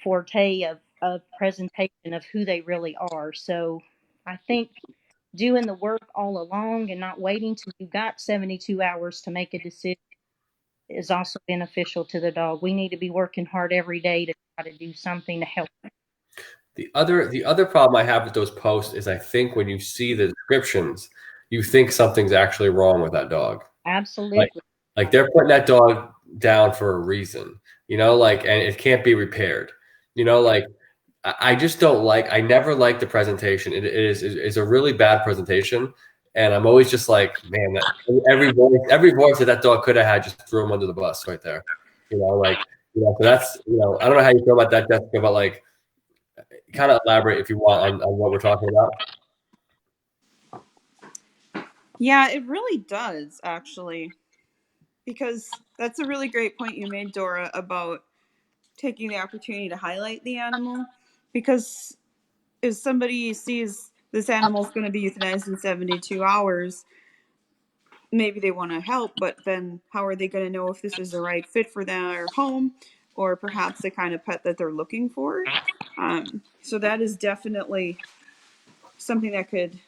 Speaker 2: forte of presentation of who they really are. So I think doing the work all along and not waiting till you got 72 hours to make a decision is also beneficial to the dog. We need to be working hard every day to try to do something to help.
Speaker 1: The other problem I have with those posts is I think when you see the descriptions, you think something's actually wrong with that dog.
Speaker 2: Absolutely.
Speaker 1: Like they're putting that dog down for a reason, and it can't be repaired. Like I just don't like. I never like the presentation. It's a really bad presentation, and I'm always just like, man, every voice that dog could have had just threw him under the bus right there. So that's I don't know how you feel about that, Jessica, but like, kind of elaborate if you want on what we're talking about.
Speaker 3: Yeah, it really does, actually. Because that's a really great point you made, Dora, about taking the opportunity to highlight the animal, because if somebody sees this animal's going to be euthanized in 72 hours, maybe they want to help, but then how are they going to know if this is the right fit for their home or perhaps the kind of pet that they're looking for? So that is definitely something that could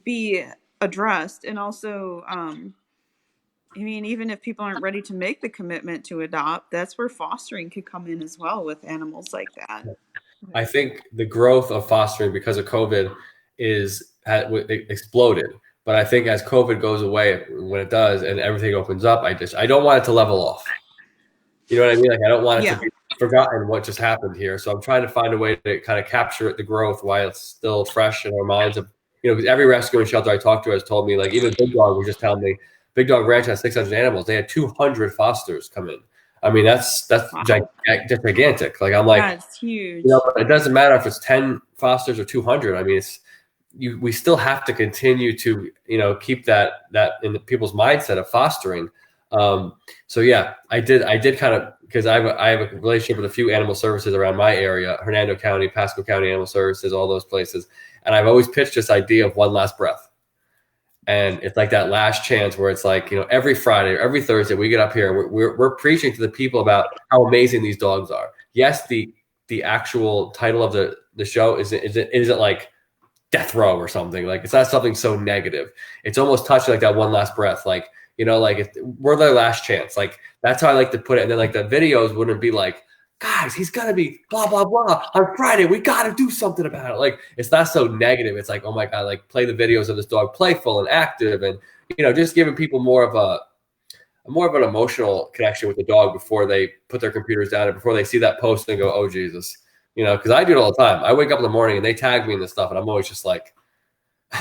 Speaker 3: be addressed. And also, I mean, even if people aren't ready to make the commitment to adopt, that's where fostering could come in as well with animals like that.
Speaker 1: I think the growth of fostering because of COVID exploded. But I think as COVID goes away, when it does and everything opens up, I don't want it to level off. You know what I mean? Like I don't want it to be forgotten what just happened here. So I'm trying to find a way to kind of capture the growth while it's still fresh in our minds. Of because every rescue and shelter I talked to has told me, like even Big Dog was just telling me, Big Dog Ranch has 600 animals. They had 200 fosters come in. I mean, that's
Speaker 3: Wow.
Speaker 1: gigantic. Like I'm like,
Speaker 3: that's huge.
Speaker 1: It doesn't matter if it's 10 fosters or 200. I mean, we still have to continue to keep that in the people's mindset of fostering. So yeah, I did kind of, because I have a relationship with a few animal services around my area, Hernando County, Pasco County Animal Services, all those places, and I've always pitched this idea of one last breath. And it's like that last chance where it's like, every Friday or every Thursday we get up here and we're preaching to the people about how amazing these dogs are. Yes, the actual title of the show isn't like death row or something. Like it's not something so negative. It's almost touching like that one last breath. Like, like if we're their last chance. Like that's how I like to put it. And then like the videos wouldn't be like, guys, he's gonna be blah blah blah on Friday. We gotta do something about it. Like it's not so negative. It's like, oh my god, like play the videos of this dog playful and active, and just giving people more of an emotional connection with the dog before they put their computers down and before they see that post and go, oh Jesus, because I do it all the time. I wake up in the morning and they tag me in this stuff, and I'm always just like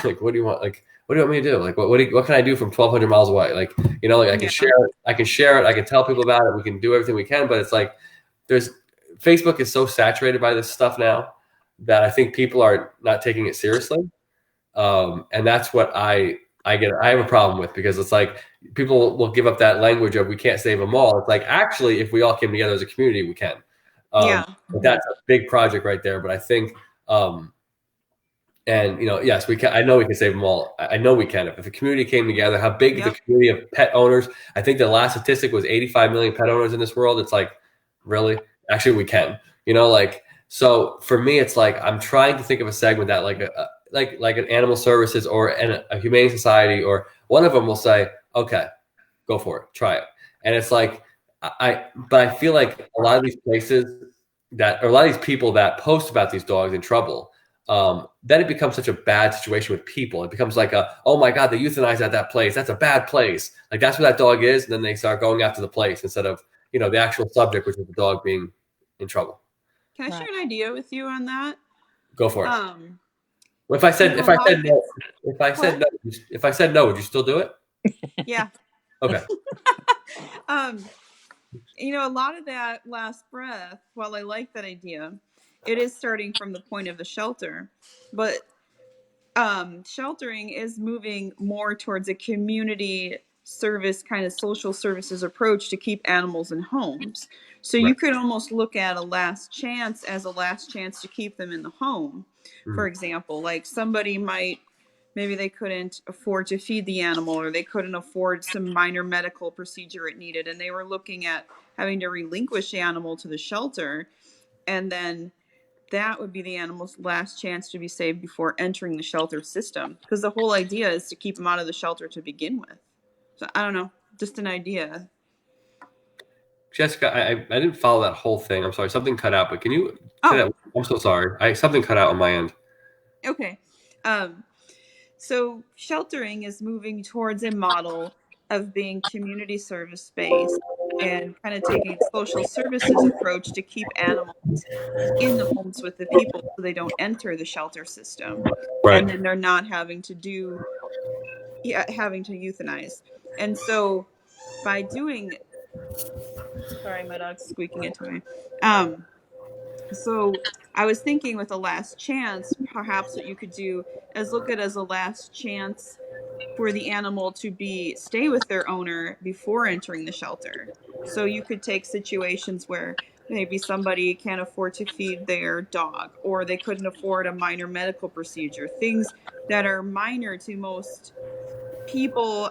Speaker 1: what do you want? Like, what do you want me to do? Like, what can I do from 1,200 miles away? Like, I can share it. I can share it. I can tell people about it. We can do everything we can, but it's like, Facebook is so saturated by this stuff now that I think people are not taking it seriously. And that's what I have a problem with, because it's like people will give up that language of we can't save them all. It's like, actually, if we all came together as a community, we can. But that's a big project right there. But I think, yes, we can. I know we can save them all. I know we can. If the community came together, how big the community of pet owners? I think the last statistic was 85 million pet owners in this world. It's like, really? Actually, we can. So for me, it's like I'm trying to think of a segment that like an animal services or a humane society or one of them will say, okay, go for it, try it. And it's like but I feel like a lot of these places or a lot of these people that post about these dogs in trouble, then it becomes such a bad situation with people. It becomes like oh my God, they euthanized at that place. That's a bad place. Like that's where that dog is. And then they start going after the place instead of, the actual subject, which is the dog being in trouble.
Speaker 3: Can I share an idea with you on that?
Speaker 1: Go for it. Well, if I said no, would you still do it?
Speaker 3: Yeah.
Speaker 1: Okay.
Speaker 3: A lot of that last breath, while I like that idea, it is starting from the point of the shelter, but sheltering is moving more towards a community service kind of social services approach to keep animals in homes. So you could almost look at a last chance as a last chance to keep them in the home. For example, like somebody maybe they couldn't afford to feed the animal, or they couldn't afford some minor medical procedure it needed, and they were looking at having to relinquish the animal to the shelter, and then that would be the animal's last chance to be saved before entering the shelter system, because the whole idea is to keep them out of the shelter to begin with. So I don't know, just an idea.
Speaker 1: Jessica, I didn't follow that whole thing. I'm sorry, something cut out, but can you say that? I'm so sorry. Something cut out on my end.
Speaker 3: Okay. So sheltering is moving towards a model of being community service based and kind of taking a social services approach to keep animals in the homes with the people so they don't enter the shelter system.
Speaker 1: Right.
Speaker 3: And then they're not having to euthanize. And so by doing, sorry, my dog's squeaking into me. So I was thinking with a last chance, perhaps what you could do is look at it as a last chance for the animal to stay with their owner before entering the shelter. So you could take situations where maybe somebody can't afford to feed their dog, or they couldn't afford a minor medical procedure, things that are minor to most people,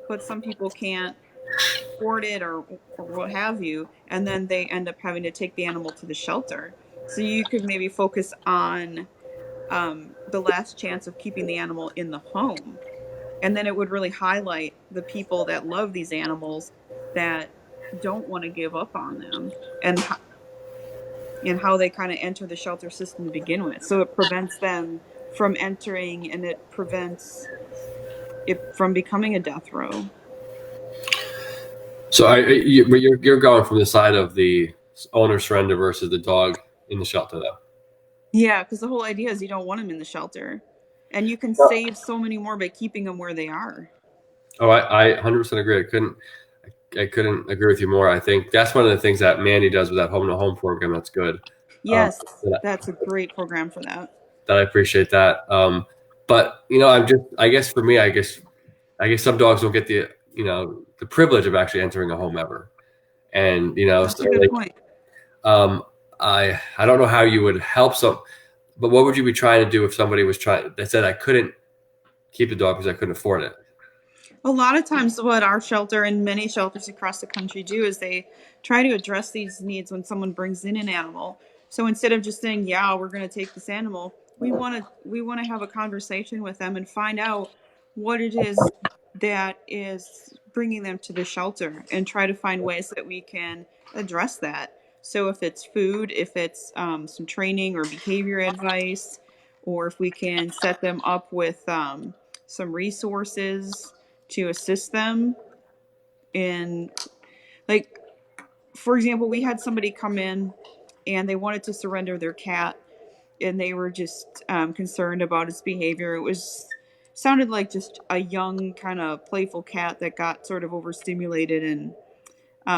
Speaker 3: but some people can't afford it, or what have you, and then they end up having to take the animal to the shelter. So you could maybe focus on the last chance of keeping the animal in the home, and then it would really highlight the people that love these animals that don't want to give up on them, and how they kind of enter the shelter system to begin with. So it prevents them from entering, and it prevents it from becoming a death row.
Speaker 1: So you're going from the side of the owner surrender versus the dog in the shelter, though.
Speaker 3: Yeah, because the whole idea is you don't want them in the shelter, and you can save so many more by keeping them where they are.
Speaker 1: Oh, I 100% agree. I couldn't agree with you more. I think that's one of the things that Mandy does with that home to home program. That's good.
Speaker 3: Yes, that's a great program for that.
Speaker 1: That I appreciate that. But I guess for me, I guess some dogs don't get the privilege of actually entering a home ever, and
Speaker 3: That's a good point.
Speaker 1: I don't know how you would help some, but what would you be trying to do if somebody was that said I couldn't keep the dog because I couldn't afford it?
Speaker 3: A lot of times what our shelter and many shelters across the country do is they try to address these needs when someone brings in an animal. So instead of just saying, yeah, we're going to take this animal, we want to have a conversation with them and find out what it is that is bringing them to the shelter, and try to find ways that we can address that. So if it's food, if it's some training or behavior advice, or if we can set them up with some resources to assist them in, like, for example, we had somebody come in and they wanted to surrender their cat, and they were just concerned about its behavior. It sounded like just a young, kind of playful cat that got sort of overstimulated, and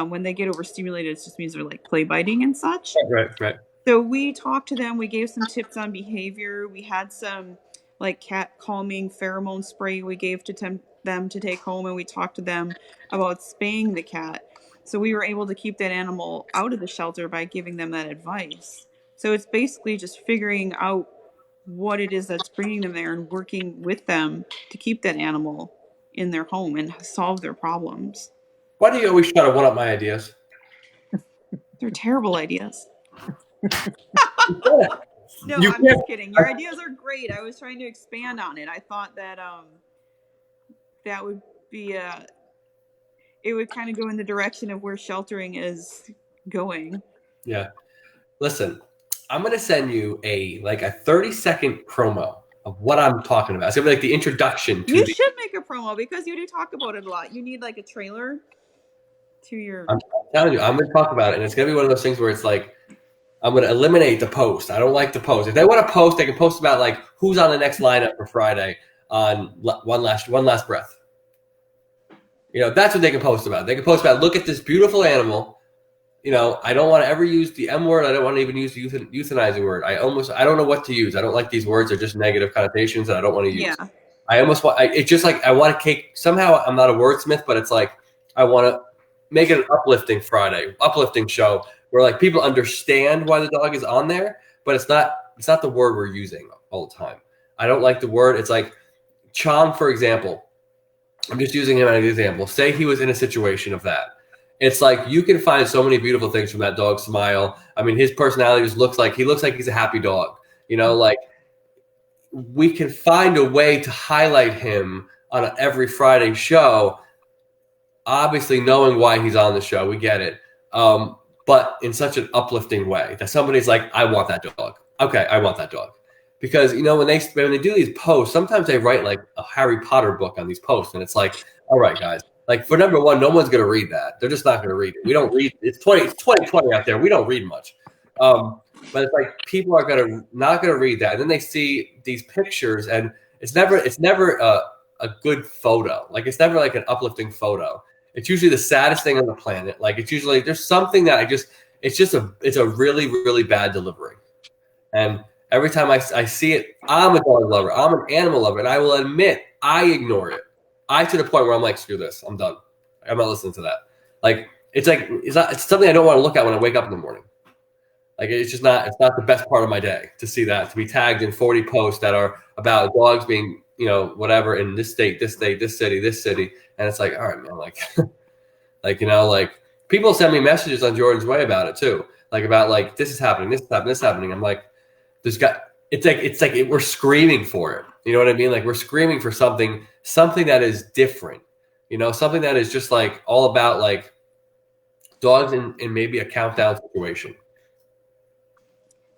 Speaker 3: when they get overstimulated, it just means they're like play biting and such.
Speaker 1: Right.
Speaker 3: So we talked to them. We gave some tips on behavior. We had some like cat calming pheromone spray we gave to them to take home, and we talked to them about spaying the cat. So we were able to keep that animal out of the shelter by giving them that advice. So it's basically just figuring out what it is that's bringing them there and working with them to keep that animal in their home and solve their problems.
Speaker 1: Why do you always try to one up my ideas?
Speaker 3: They're terrible ideas. No,
Speaker 1: You
Speaker 3: I'm just kidding. Your ideas are great. I was trying to expand on it. I thought that that would be it would kind of go in the direction of where sheltering is going.
Speaker 1: Yeah. Listen, I'm gonna send you a 30-second promo of what I'm talking about. It's gonna be like the introduction to
Speaker 3: You should make a promo because you do talk about it a lot. You need like a trailer to your.
Speaker 1: I'm telling you, I'm gonna talk about it, and it's gonna be one of those things where it's like I'm gonna eliminate the post. I don't like the post. If they want to post, they can post about like who's on the next lineup for Friday on one last breath. That's what they can post about. They can post about, look at this beautiful animal. I don't want to ever use the M word. I don't want to even use the euthanizing word. I don't know what to use. I don't like these words. They're just negative connotations that I don't want to use.
Speaker 3: Yeah.
Speaker 1: It's just like I want to cake. Somehow I'm not a wordsmith, but it's like I want to make it an uplifting Friday, uplifting show where like people understand why the dog is on there, but it's not the word we're using all the time. I don't like the word. It's like Chom, for example. I'm just using him as an example. Say he was in a situation of that. It's like you can find so many beautiful things from that dog's smile. I mean, his personality just looks like he's a happy dog. Like we can find a way to highlight him on every Friday show. Obviously, knowing why he's on the show, we get it. But in such an uplifting way that somebody's like, I want that dog. Okay, I want that dog. Because when they do these posts, sometimes they write like a Harry Potter book on these posts, and it's like, all right, guys. Like for number one, no one's going to read that. They're just not going to read it. We don't read. It's 2020 out there. We don't read much. But it's like people are not going to read that, and then they see these pictures, and it's never a good photo. Like it's never like an uplifting photo. It's usually the saddest thing on the planet. Like it's usually there's something that it's a really, really bad delivery. And every time I see it, I'm a dog lover. I'm an animal lover, and I will admit I ignore it. To the point where I'm like, screw this, I'm done. I'm not listening to that. Like it's like it's something I don't want to look at when I wake up in the morning. Like it's just not the best part of my day to see that, to be tagged in 40 posts that are about dogs being, whatever in this state, this city, and it's like, all right, man, like like people send me messages on Jordan's Way about it too, like about like this is happening, this is happening, this is happening. I'm like, it's like we're screaming for it. You know what I mean? Like we're screaming for something that is different. Something that is just like all about like dogs in maybe a countdown situation.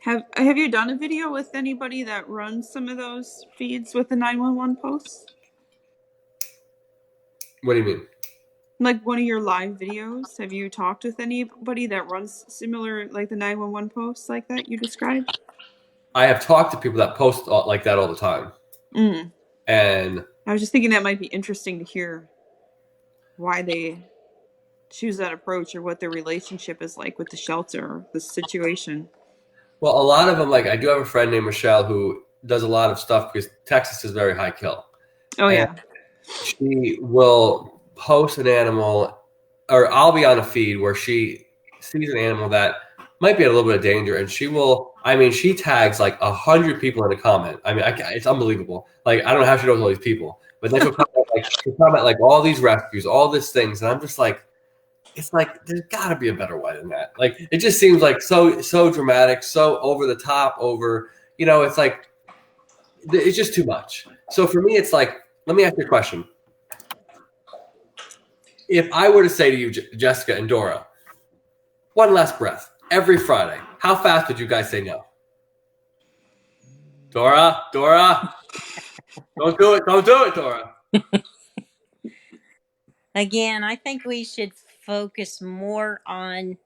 Speaker 3: Have you done a video with anybody that runs some of those feeds with the 911 posts?
Speaker 1: What do you mean?
Speaker 3: Like one of your live videos? Have you talked with anybody that runs similar, like the 911 posts like that you described?
Speaker 1: I have talked to people that post like that all the time. And
Speaker 3: I was just thinking that might be interesting to hear why they choose that approach or what their relationship is like with the shelter or the situation.
Speaker 1: well, a lot of them, like I do have a friend named Michelle who does a lot of stuff because Texas is very high kill.
Speaker 3: Oh, yeah.
Speaker 1: She will post an animal, or I'll be on a feed where she sees an animal that might be at a little bit of danger, and she tags like 100 people in a comment. It's unbelievable. Like, I don't know how she knows all these people, but then she'll comment like all these rescues, all these things, and I'm just like, it's like there's got to be a better way than that. Like, it just seems like so dramatic, so over the top, it's like it's just too much. So for me, it's like, let me ask you a question. If I were to say to you, Jessica and Dora, one last breath every Friday, how fast would you guys say no? Dora, don't do it, Dora.
Speaker 2: Again, I think we should focus more on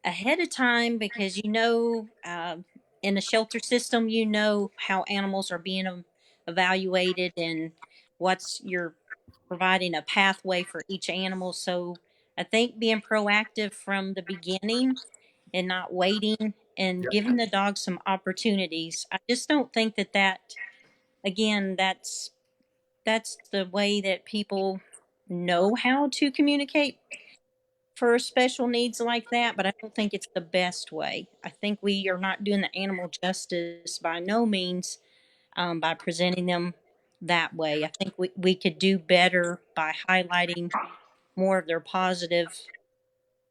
Speaker 2: ahead of time because in the shelter system, how animals are being evaluated and you're providing a pathway for each animal. So I think being proactive from the beginning and not waiting and giving the dog some opportunities. I just don't think that again, that's the way that people know how to communicate for special needs like that, but I don't think it's the best way. I think we are not doing the animal justice by no means by presenting them that way. I think we could do better by highlighting more of their positive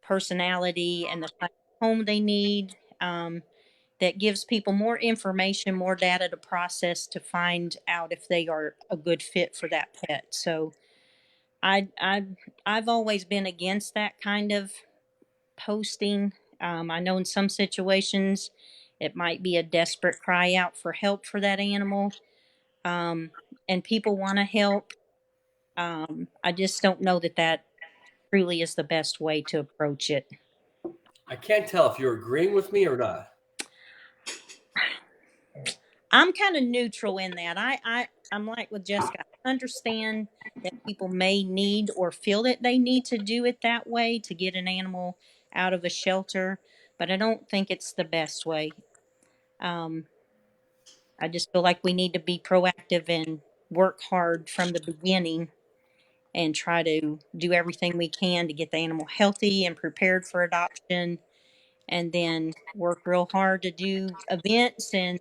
Speaker 2: personality and the type of home they need. That gives people more information, more data to process to find out if they are a good fit for that pet. So I've always been against that kind of posting. I know in some situations it might be a desperate cry out for help for that animal, and people want to help. I just don't know that truly is the best way to approach it.
Speaker 1: I can't tell if you're agreeing with me or not.
Speaker 2: I'm kind of neutral in that. I'm like with Jessica. I understand that people may need or feel that they need to do it that way to get an animal out of a shelter, but I don't think it's the best way. Um, I just feel like we need to be proactive and work hard from the beginning and try to do everything we can to get the animal healthy and prepared for adoption, and then work real hard to do events and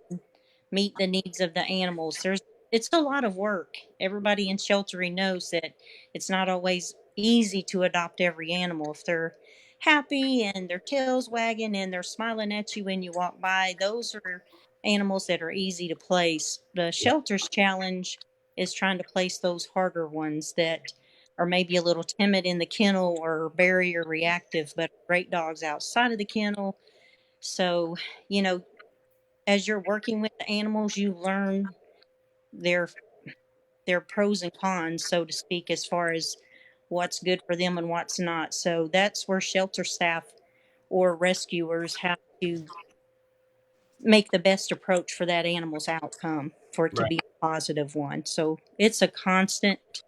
Speaker 2: meet the needs of the animals. It's a lot of work. Everybody in sheltering knows that it's not always easy to adopt every animal. If they're happy and their tails wagging and they're smiling at you when you walk by, those are animals that are easy to place. The shelter's challenge is trying to place those harder ones that are maybe a little timid in the kennel or barrier reactive, but great dogs outside of the kennel. So, you know, as you're working with the animals, you learn their their pros and cons, so to speak, as far as what's good for them and what's not. So that's where shelter staff or rescuers have to make the best approach for that animal's outcome for it to be a positive one. So it's a constant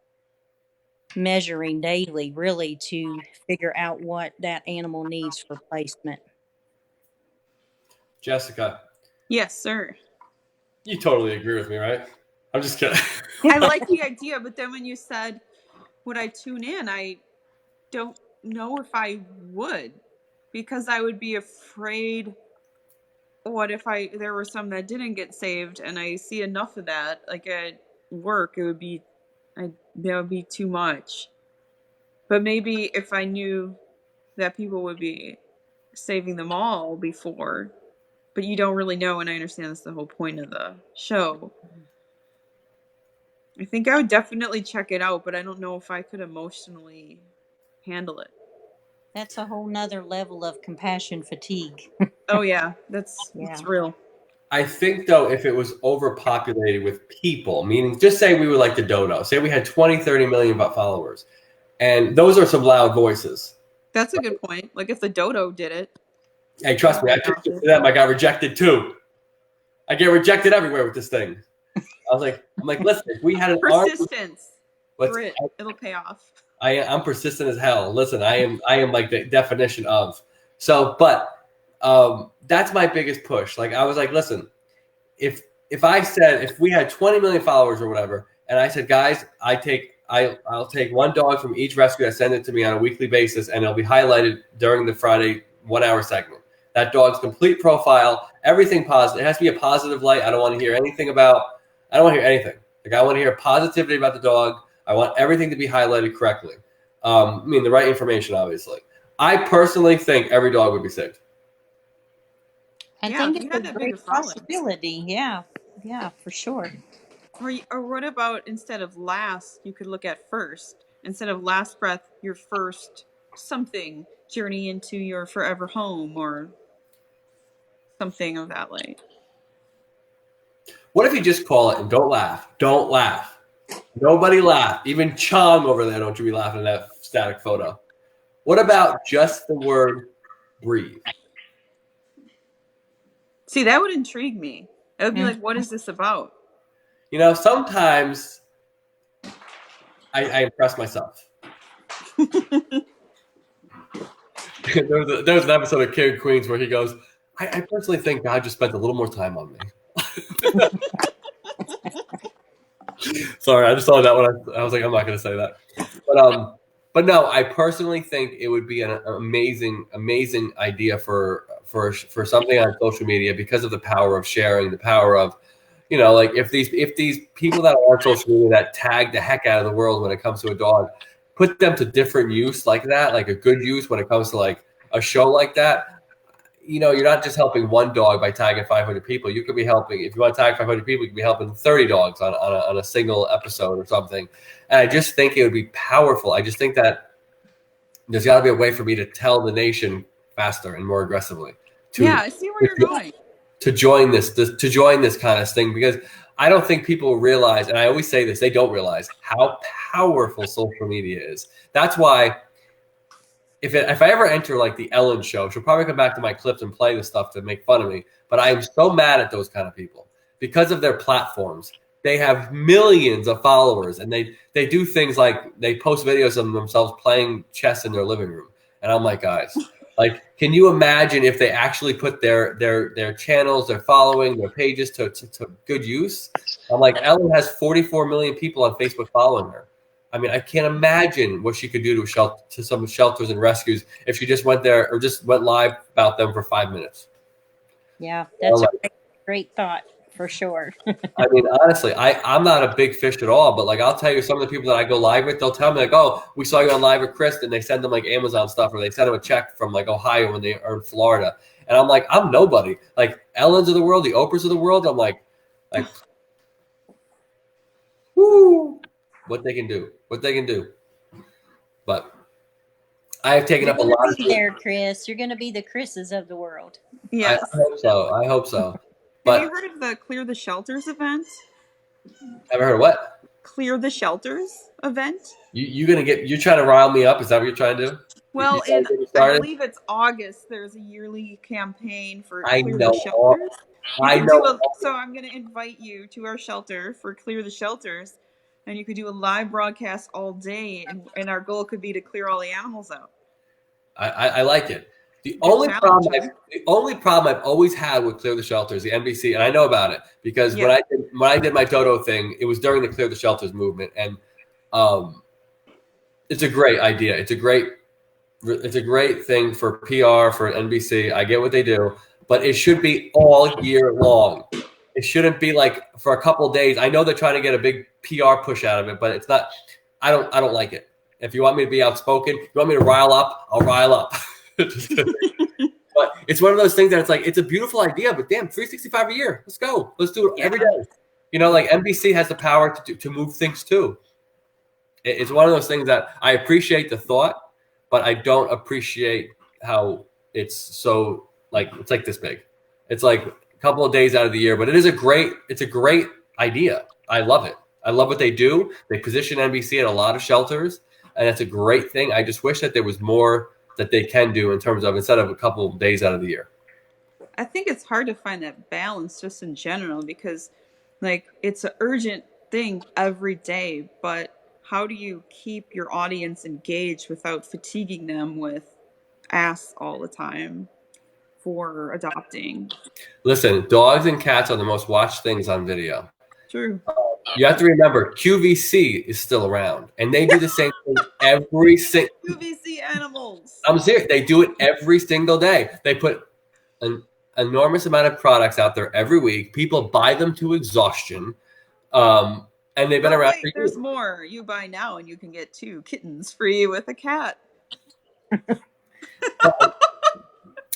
Speaker 2: measuring daily, really, to figure out what that animal needs for placement.
Speaker 1: Jessica.
Speaker 3: Yes, sir.
Speaker 1: You totally agree with me, right? I'm just kidding.
Speaker 3: I like the idea, but then when you said, would I tune in? I don't know if I would, because I would be afraid. What if there were some that didn't get saved, and I see enough of that, like at work, that would be too much. But maybe if I knew that people would be saving them all before, but you don't really know, and I understand that's the whole point of the show. I think I would definitely check it out, but I don't know if I could emotionally handle it.
Speaker 2: That's a whole nother level of compassion fatigue.
Speaker 3: Oh yeah, that's real.
Speaker 1: I think, though, if it was overpopulated with people, meaning just say we were like the dodo, say we had 20, 30 million followers, and those are some loud voices.
Speaker 3: That's a good point. Like if the dodo did it.
Speaker 1: Hey, trust me, I just did them. I got rejected too. I get rejected everywhere with this thing. I'm like, listen, if we had an
Speaker 3: persistence,
Speaker 1: grit,
Speaker 3: it'll pay off.
Speaker 1: I'm persistent as hell. Listen, I am like the definition of. So, but that's my biggest push. Like I was like, listen, if I said if we had 20 million followers or whatever, and I said, guys, I'll take one dog from each rescue that send it to me on a weekly basis, and it'll be highlighted during the Friday 1 hour segment. That dog's complete profile, everything positive. It has to be a positive light. I don't want to hear anything. Like I want to hear positivity about the dog. I want everything to be highlighted correctly. I mean, the right information, obviously. I personally think every dog would be saved.
Speaker 2: I think it's a great possibility. Yeah, for sure.
Speaker 3: Or what about instead of last, you could look at first. Instead of last breath, your first something, journey into your forever home, or something of that light.
Speaker 1: What if you just call it and don't laugh? Don't laugh. Nobody laugh. Even Chong over there, don't you be laughing at that static photo. What about just the word breathe?
Speaker 3: See, that would intrigue me. It would be like, what is this about?
Speaker 1: You know, sometimes I impress myself. there was an episode of King of Queens where he goes, I personally think God just spent a little more time on me. Sorry, I just saw that one. I was like, I'm not going to say that. But no, I personally think it would be an amazing idea for something on social media because of the power of sharing, the power of, you know, like if these people that are on social media that tag the heck out of the world when it comes to a dog, put them to different use like that, like a good use when it comes to like a show like that. You know, you're not just helping one dog by tagging 500 people. You could be helping, if you want to tag 500 people, you could be helping 30 dogs on a single episode or something. And I just think it would be powerful. I just think that there's got to be a way for me to tell the nation faster and more aggressively.
Speaker 3: I see where you're going.
Speaker 1: To join this kind of thing, because I don't think people realize, and I always say this, they don't realize how powerful social media is. That's why if I ever enter like the Ellen show, she'll probably come back to my clips and play the stuff to make fun of me. But I am so mad at those kind of people because of their platforms. They have millions of followers, and they do things like they post videos of themselves playing chess in their living room. And I'm like, guys, like, can you imagine if they actually put their channels, their following, their pages to good use? I'm like, Ellen has 44 million people on Facebook following her. I mean, I can't imagine what she could do to some shelters and rescues if she just went there or just went live about them for 5 minutes.
Speaker 2: Yeah, that's a great thought for sure.
Speaker 1: I mean, honestly, I'm not a big fish at all, but like I'll tell you, some of the people that I go live with, they'll tell me like, "Oh, we saw you on live with Chris," and they send them like Amazon stuff, or they send them a check from like Ohio when they are in Florida, and I'm like, I'm nobody. Like Ellens of the world, the Oprahs of the world, I'm like, whoo, what they can do. But I have taken up a lot of
Speaker 2: there, Chris. You're going to be the Chris's of the world.
Speaker 3: Yes.
Speaker 1: I hope so.
Speaker 3: Have you heard of the Clear the Shelters event?
Speaker 1: Ever heard of what?
Speaker 3: Clear the Shelters event?
Speaker 1: You're trying to rile me up? Is that what you're trying to do?
Speaker 3: Well, I believe it's August. There's a yearly campaign for Clear the Shelters. So I'm going to invite you to our shelter for Clear the Shelters, and you could do a live broadcast all day, and our goal could be to clear all the animals out.
Speaker 1: I like it. The only problem I've always had with Clear the Shelters, the NBC, and I know about it because when I did my Dodo thing, it was during the Clear the Shelters movement, and it's a great idea. It's a great it's a great thing for PR for NBC. I get what they do, but it should be all year long. It shouldn't be like for a couple of days. I know they're trying to get a big PR push out of it, but it's not. I don't like it. If you want me to be outspoken, you want me to rile up, I'll rile up. Just kidding. But it's one of those things that it's like it's a beautiful idea, but damn, 365 a year. Let's go. Let's do it every day. You know, like NBC has the power to move things too. It's one of those things that I appreciate the thought, but I don't appreciate how it's so like it's like this big. It's like a couple of days out of the year, but it's a great idea. I love it. I love what they do. They position NBC at a lot of shelters, and that's a great thing. I just wish that there was more that they can do in terms of instead of a couple of days out of the year.
Speaker 3: I think it's hard to find that balance just in general because like it's an urgent thing every day, but how do you keep your audience engaged without fatiguing them with asks all the time for adopting?
Speaker 1: Listen, dogs and cats are the most watched things on video.
Speaker 3: True.
Speaker 1: You have to remember, QVC is still around, and they do the same thing every single.
Speaker 3: QVC animals.
Speaker 1: I'm serious. They do it every single day. They put an enormous amount of products out there every week. People buy them to exhaustion, and they've been around for years.
Speaker 3: There's more. You buy now, and you can get 2 kittens free with a cat.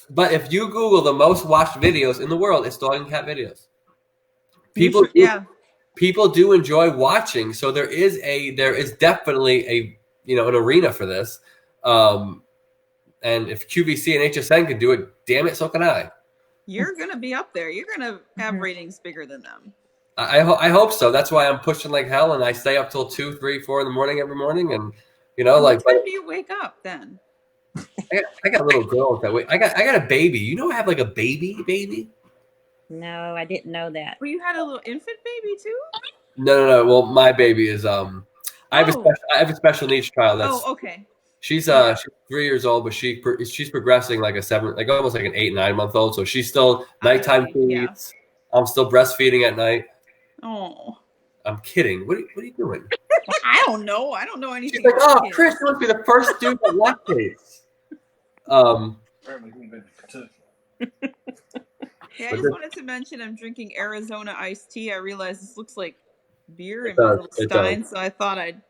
Speaker 1: But if you Google the most watched videos in the world, it's dog and cat videos. People do enjoy watching, so there is definitely an arena for this. And if QVC and HSN can do it, damn it, so can I.
Speaker 3: You're gonna be up there. You're gonna have ratings bigger than them.
Speaker 1: I hope so. That's why I'm pushing like hell, and I stay up till 2, 3, 4 in the morning every morning. And
Speaker 3: what time do you wake up then?
Speaker 1: I got little girls that way. I got a baby. You know, I have like a baby.
Speaker 2: No, I didn't know that.
Speaker 3: Well, you had a little infant baby too?
Speaker 1: No. Well, my baby is I have a special needs child. That's
Speaker 3: okay.
Speaker 1: She's 3 years old, but she's progressing like almost like an 8, 9 month old. So she's still nighttime feeds. Yeah. I'm still breastfeeding at night.
Speaker 3: Oh,
Speaker 1: I'm kidding. What are you doing?
Speaker 3: I don't know. I don't know anything.
Speaker 1: She's like, Chris, you must be the first dude that lactates.
Speaker 3: Yeah, I just wanted to mention I'm drinking Arizona iced tea. I realized this looks like beer in my little stein, so I thought I'd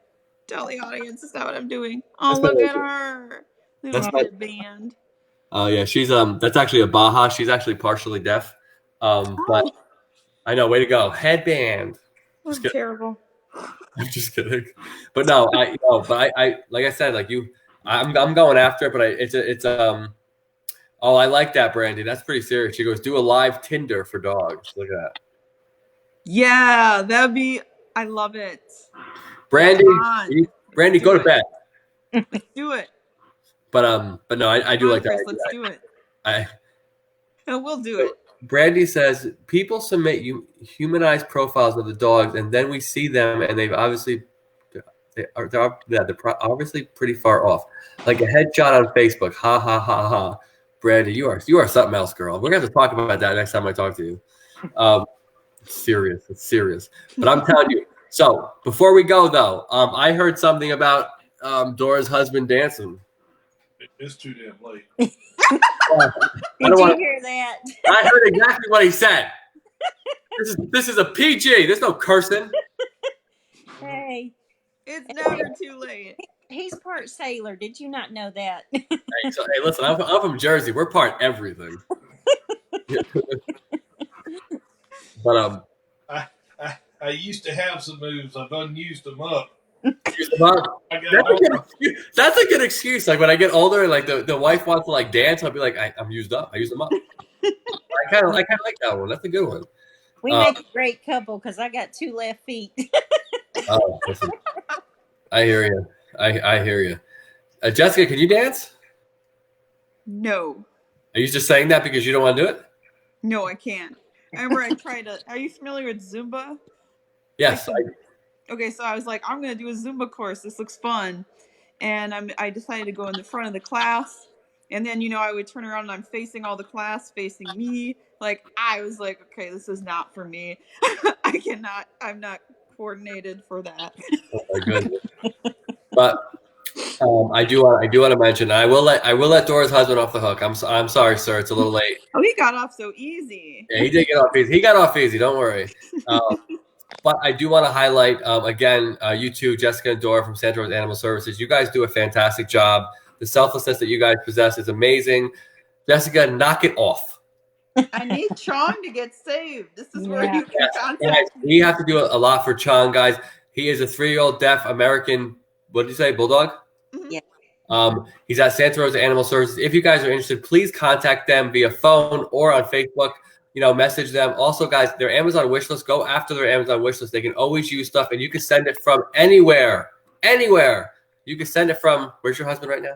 Speaker 3: tell the audience is that what I'm doing. Oh, look at her. Little headband.
Speaker 1: Oh, yeah. She's that's actually a Baja. She's actually partially deaf. But I know, way to go. Headband.
Speaker 3: That's terrible.
Speaker 1: I'm just kidding. But no, I like I said, like I'm going after it, but it's oh, I like that, Brandy. That's pretty serious. She goes, do a live Tinder for dogs. Look at that.
Speaker 3: Yeah, I love it.
Speaker 1: Brandy, go to bed.
Speaker 3: Let's do it.
Speaker 1: But no, I do like that.
Speaker 3: Let's do it. We'll do it.
Speaker 1: Brandy says people submit humanized profiles of the dogs, and then we see them, and they're obviously pretty far off. Like a headshot on Facebook. Ha ha ha ha. Brandy, you are something else, girl. We're gonna have to talk about that next time I talk to you. It's serious. But I'm telling you. So before we go though, I heard something about Dora's husband dancing.
Speaker 4: It's too damn late.
Speaker 2: Did you hear that?
Speaker 1: I heard exactly what he said. This is a PG. There's no cursing.
Speaker 2: Hey,
Speaker 3: it's never too late.
Speaker 2: He's part sailor. Did you not know that?
Speaker 1: Hey, listen, I'm from Jersey. We're part everything. But
Speaker 4: I used to have some moves. I've unused them up.
Speaker 1: That's a good excuse. Like when I get older, like the wife wants to like dance, I'll be like, I'm used up. I used them up. I kind of like that one. That's a good one.
Speaker 2: We make a great couple because I got 2 left feet.
Speaker 1: Oh, listen. I hear you. I hear you. Jessica, can you dance?
Speaker 3: No.
Speaker 1: Are you just saying that because you don't want to do it?
Speaker 3: No, I can't. I remember I tried to. Are you familiar with Zumba?
Speaker 1: Yes.
Speaker 3: Okay, so I was like, I'm going to do a Zumba course. This looks fun. And I decided to go in the front of the class. And then, I would turn around and I'm facing all the class, facing me. Like, I was like, okay, this is not for me. I'm not coordinated for that.
Speaker 1: Oh, my goodness. But I do want to mention. I will let Dora's husband off the hook. I'm sorry, sir. It's a little late.
Speaker 3: Oh, he got off so easy.
Speaker 1: Yeah, he did get off easy. He got off easy. Don't worry. But I do want to highlight again, you two, Jessica and Dora from Santa Rosa Animal Services. You guys do a fantastic job. The selflessness that you guys possess is amazing. Jessica, knock it off.
Speaker 3: I need Chong to get saved. This is where you can contact
Speaker 1: guys,
Speaker 3: me.
Speaker 1: we have to do a lot for Chong, guys. He is a 3-year-old deaf American. What did you say, bulldog?
Speaker 2: Yeah.
Speaker 1: He's at Santa Rosa Animal Services. If you guys are interested, please contact them via phone or on Facebook. Message them. Also, guys, their Amazon wish list, go after their Amazon wish list. They can always use stuff, and you can send it from anywhere. Anywhere. You can send it from, where's your husband right now?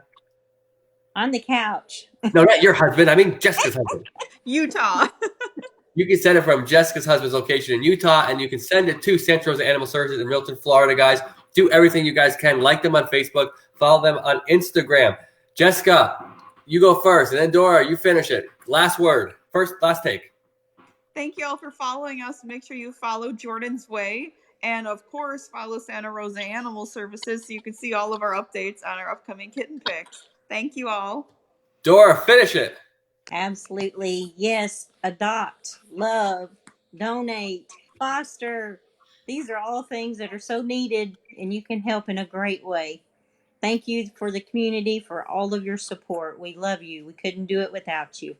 Speaker 2: On the couch.
Speaker 1: No, not your husband. I mean Jessica's husband.
Speaker 3: Utah.
Speaker 1: You can send it from Jessica's husband's location in Utah, and you can send it to Santa Rosa Animal Services in Milton, Florida, guys. Do everything you guys can. Like them on Facebook. Follow them on Instagram. Jessica, you go first, and then Dora, you finish it. Last word. Last take.
Speaker 3: Thank you all for following us. Make sure you follow Jordan's Way. And of course, follow Santa Rosa Animal Services so you can see all of our updates on our upcoming kitten picks. Thank you all.
Speaker 1: Dora, finish it.
Speaker 2: Absolutely. Yes. Adopt, love, donate, foster. These are all things that are so needed, and you can help in a great way. Thank you for the community, for all of your support. We love you. We couldn't do it without you.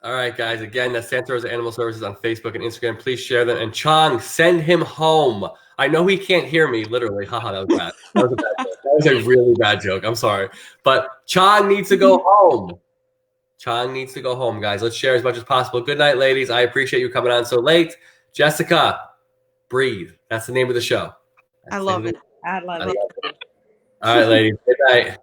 Speaker 1: All right, guys. Again, that's Santa Rosa Animal Services on Facebook and Instagram. Please share them. And Chong, send him home. I know he can't hear me, literally. Haha, that was bad. That was a bad joke. That was a really bad joke. I'm sorry. But Chong needs to go home. Chong needs to go home, guys. Let's share as much as possible. Good night, ladies. I appreciate you coming on so late. Jessica, breathe. That's the name of the show.
Speaker 3: I love it.
Speaker 2: I love it.
Speaker 1: All right, ladies. Good night.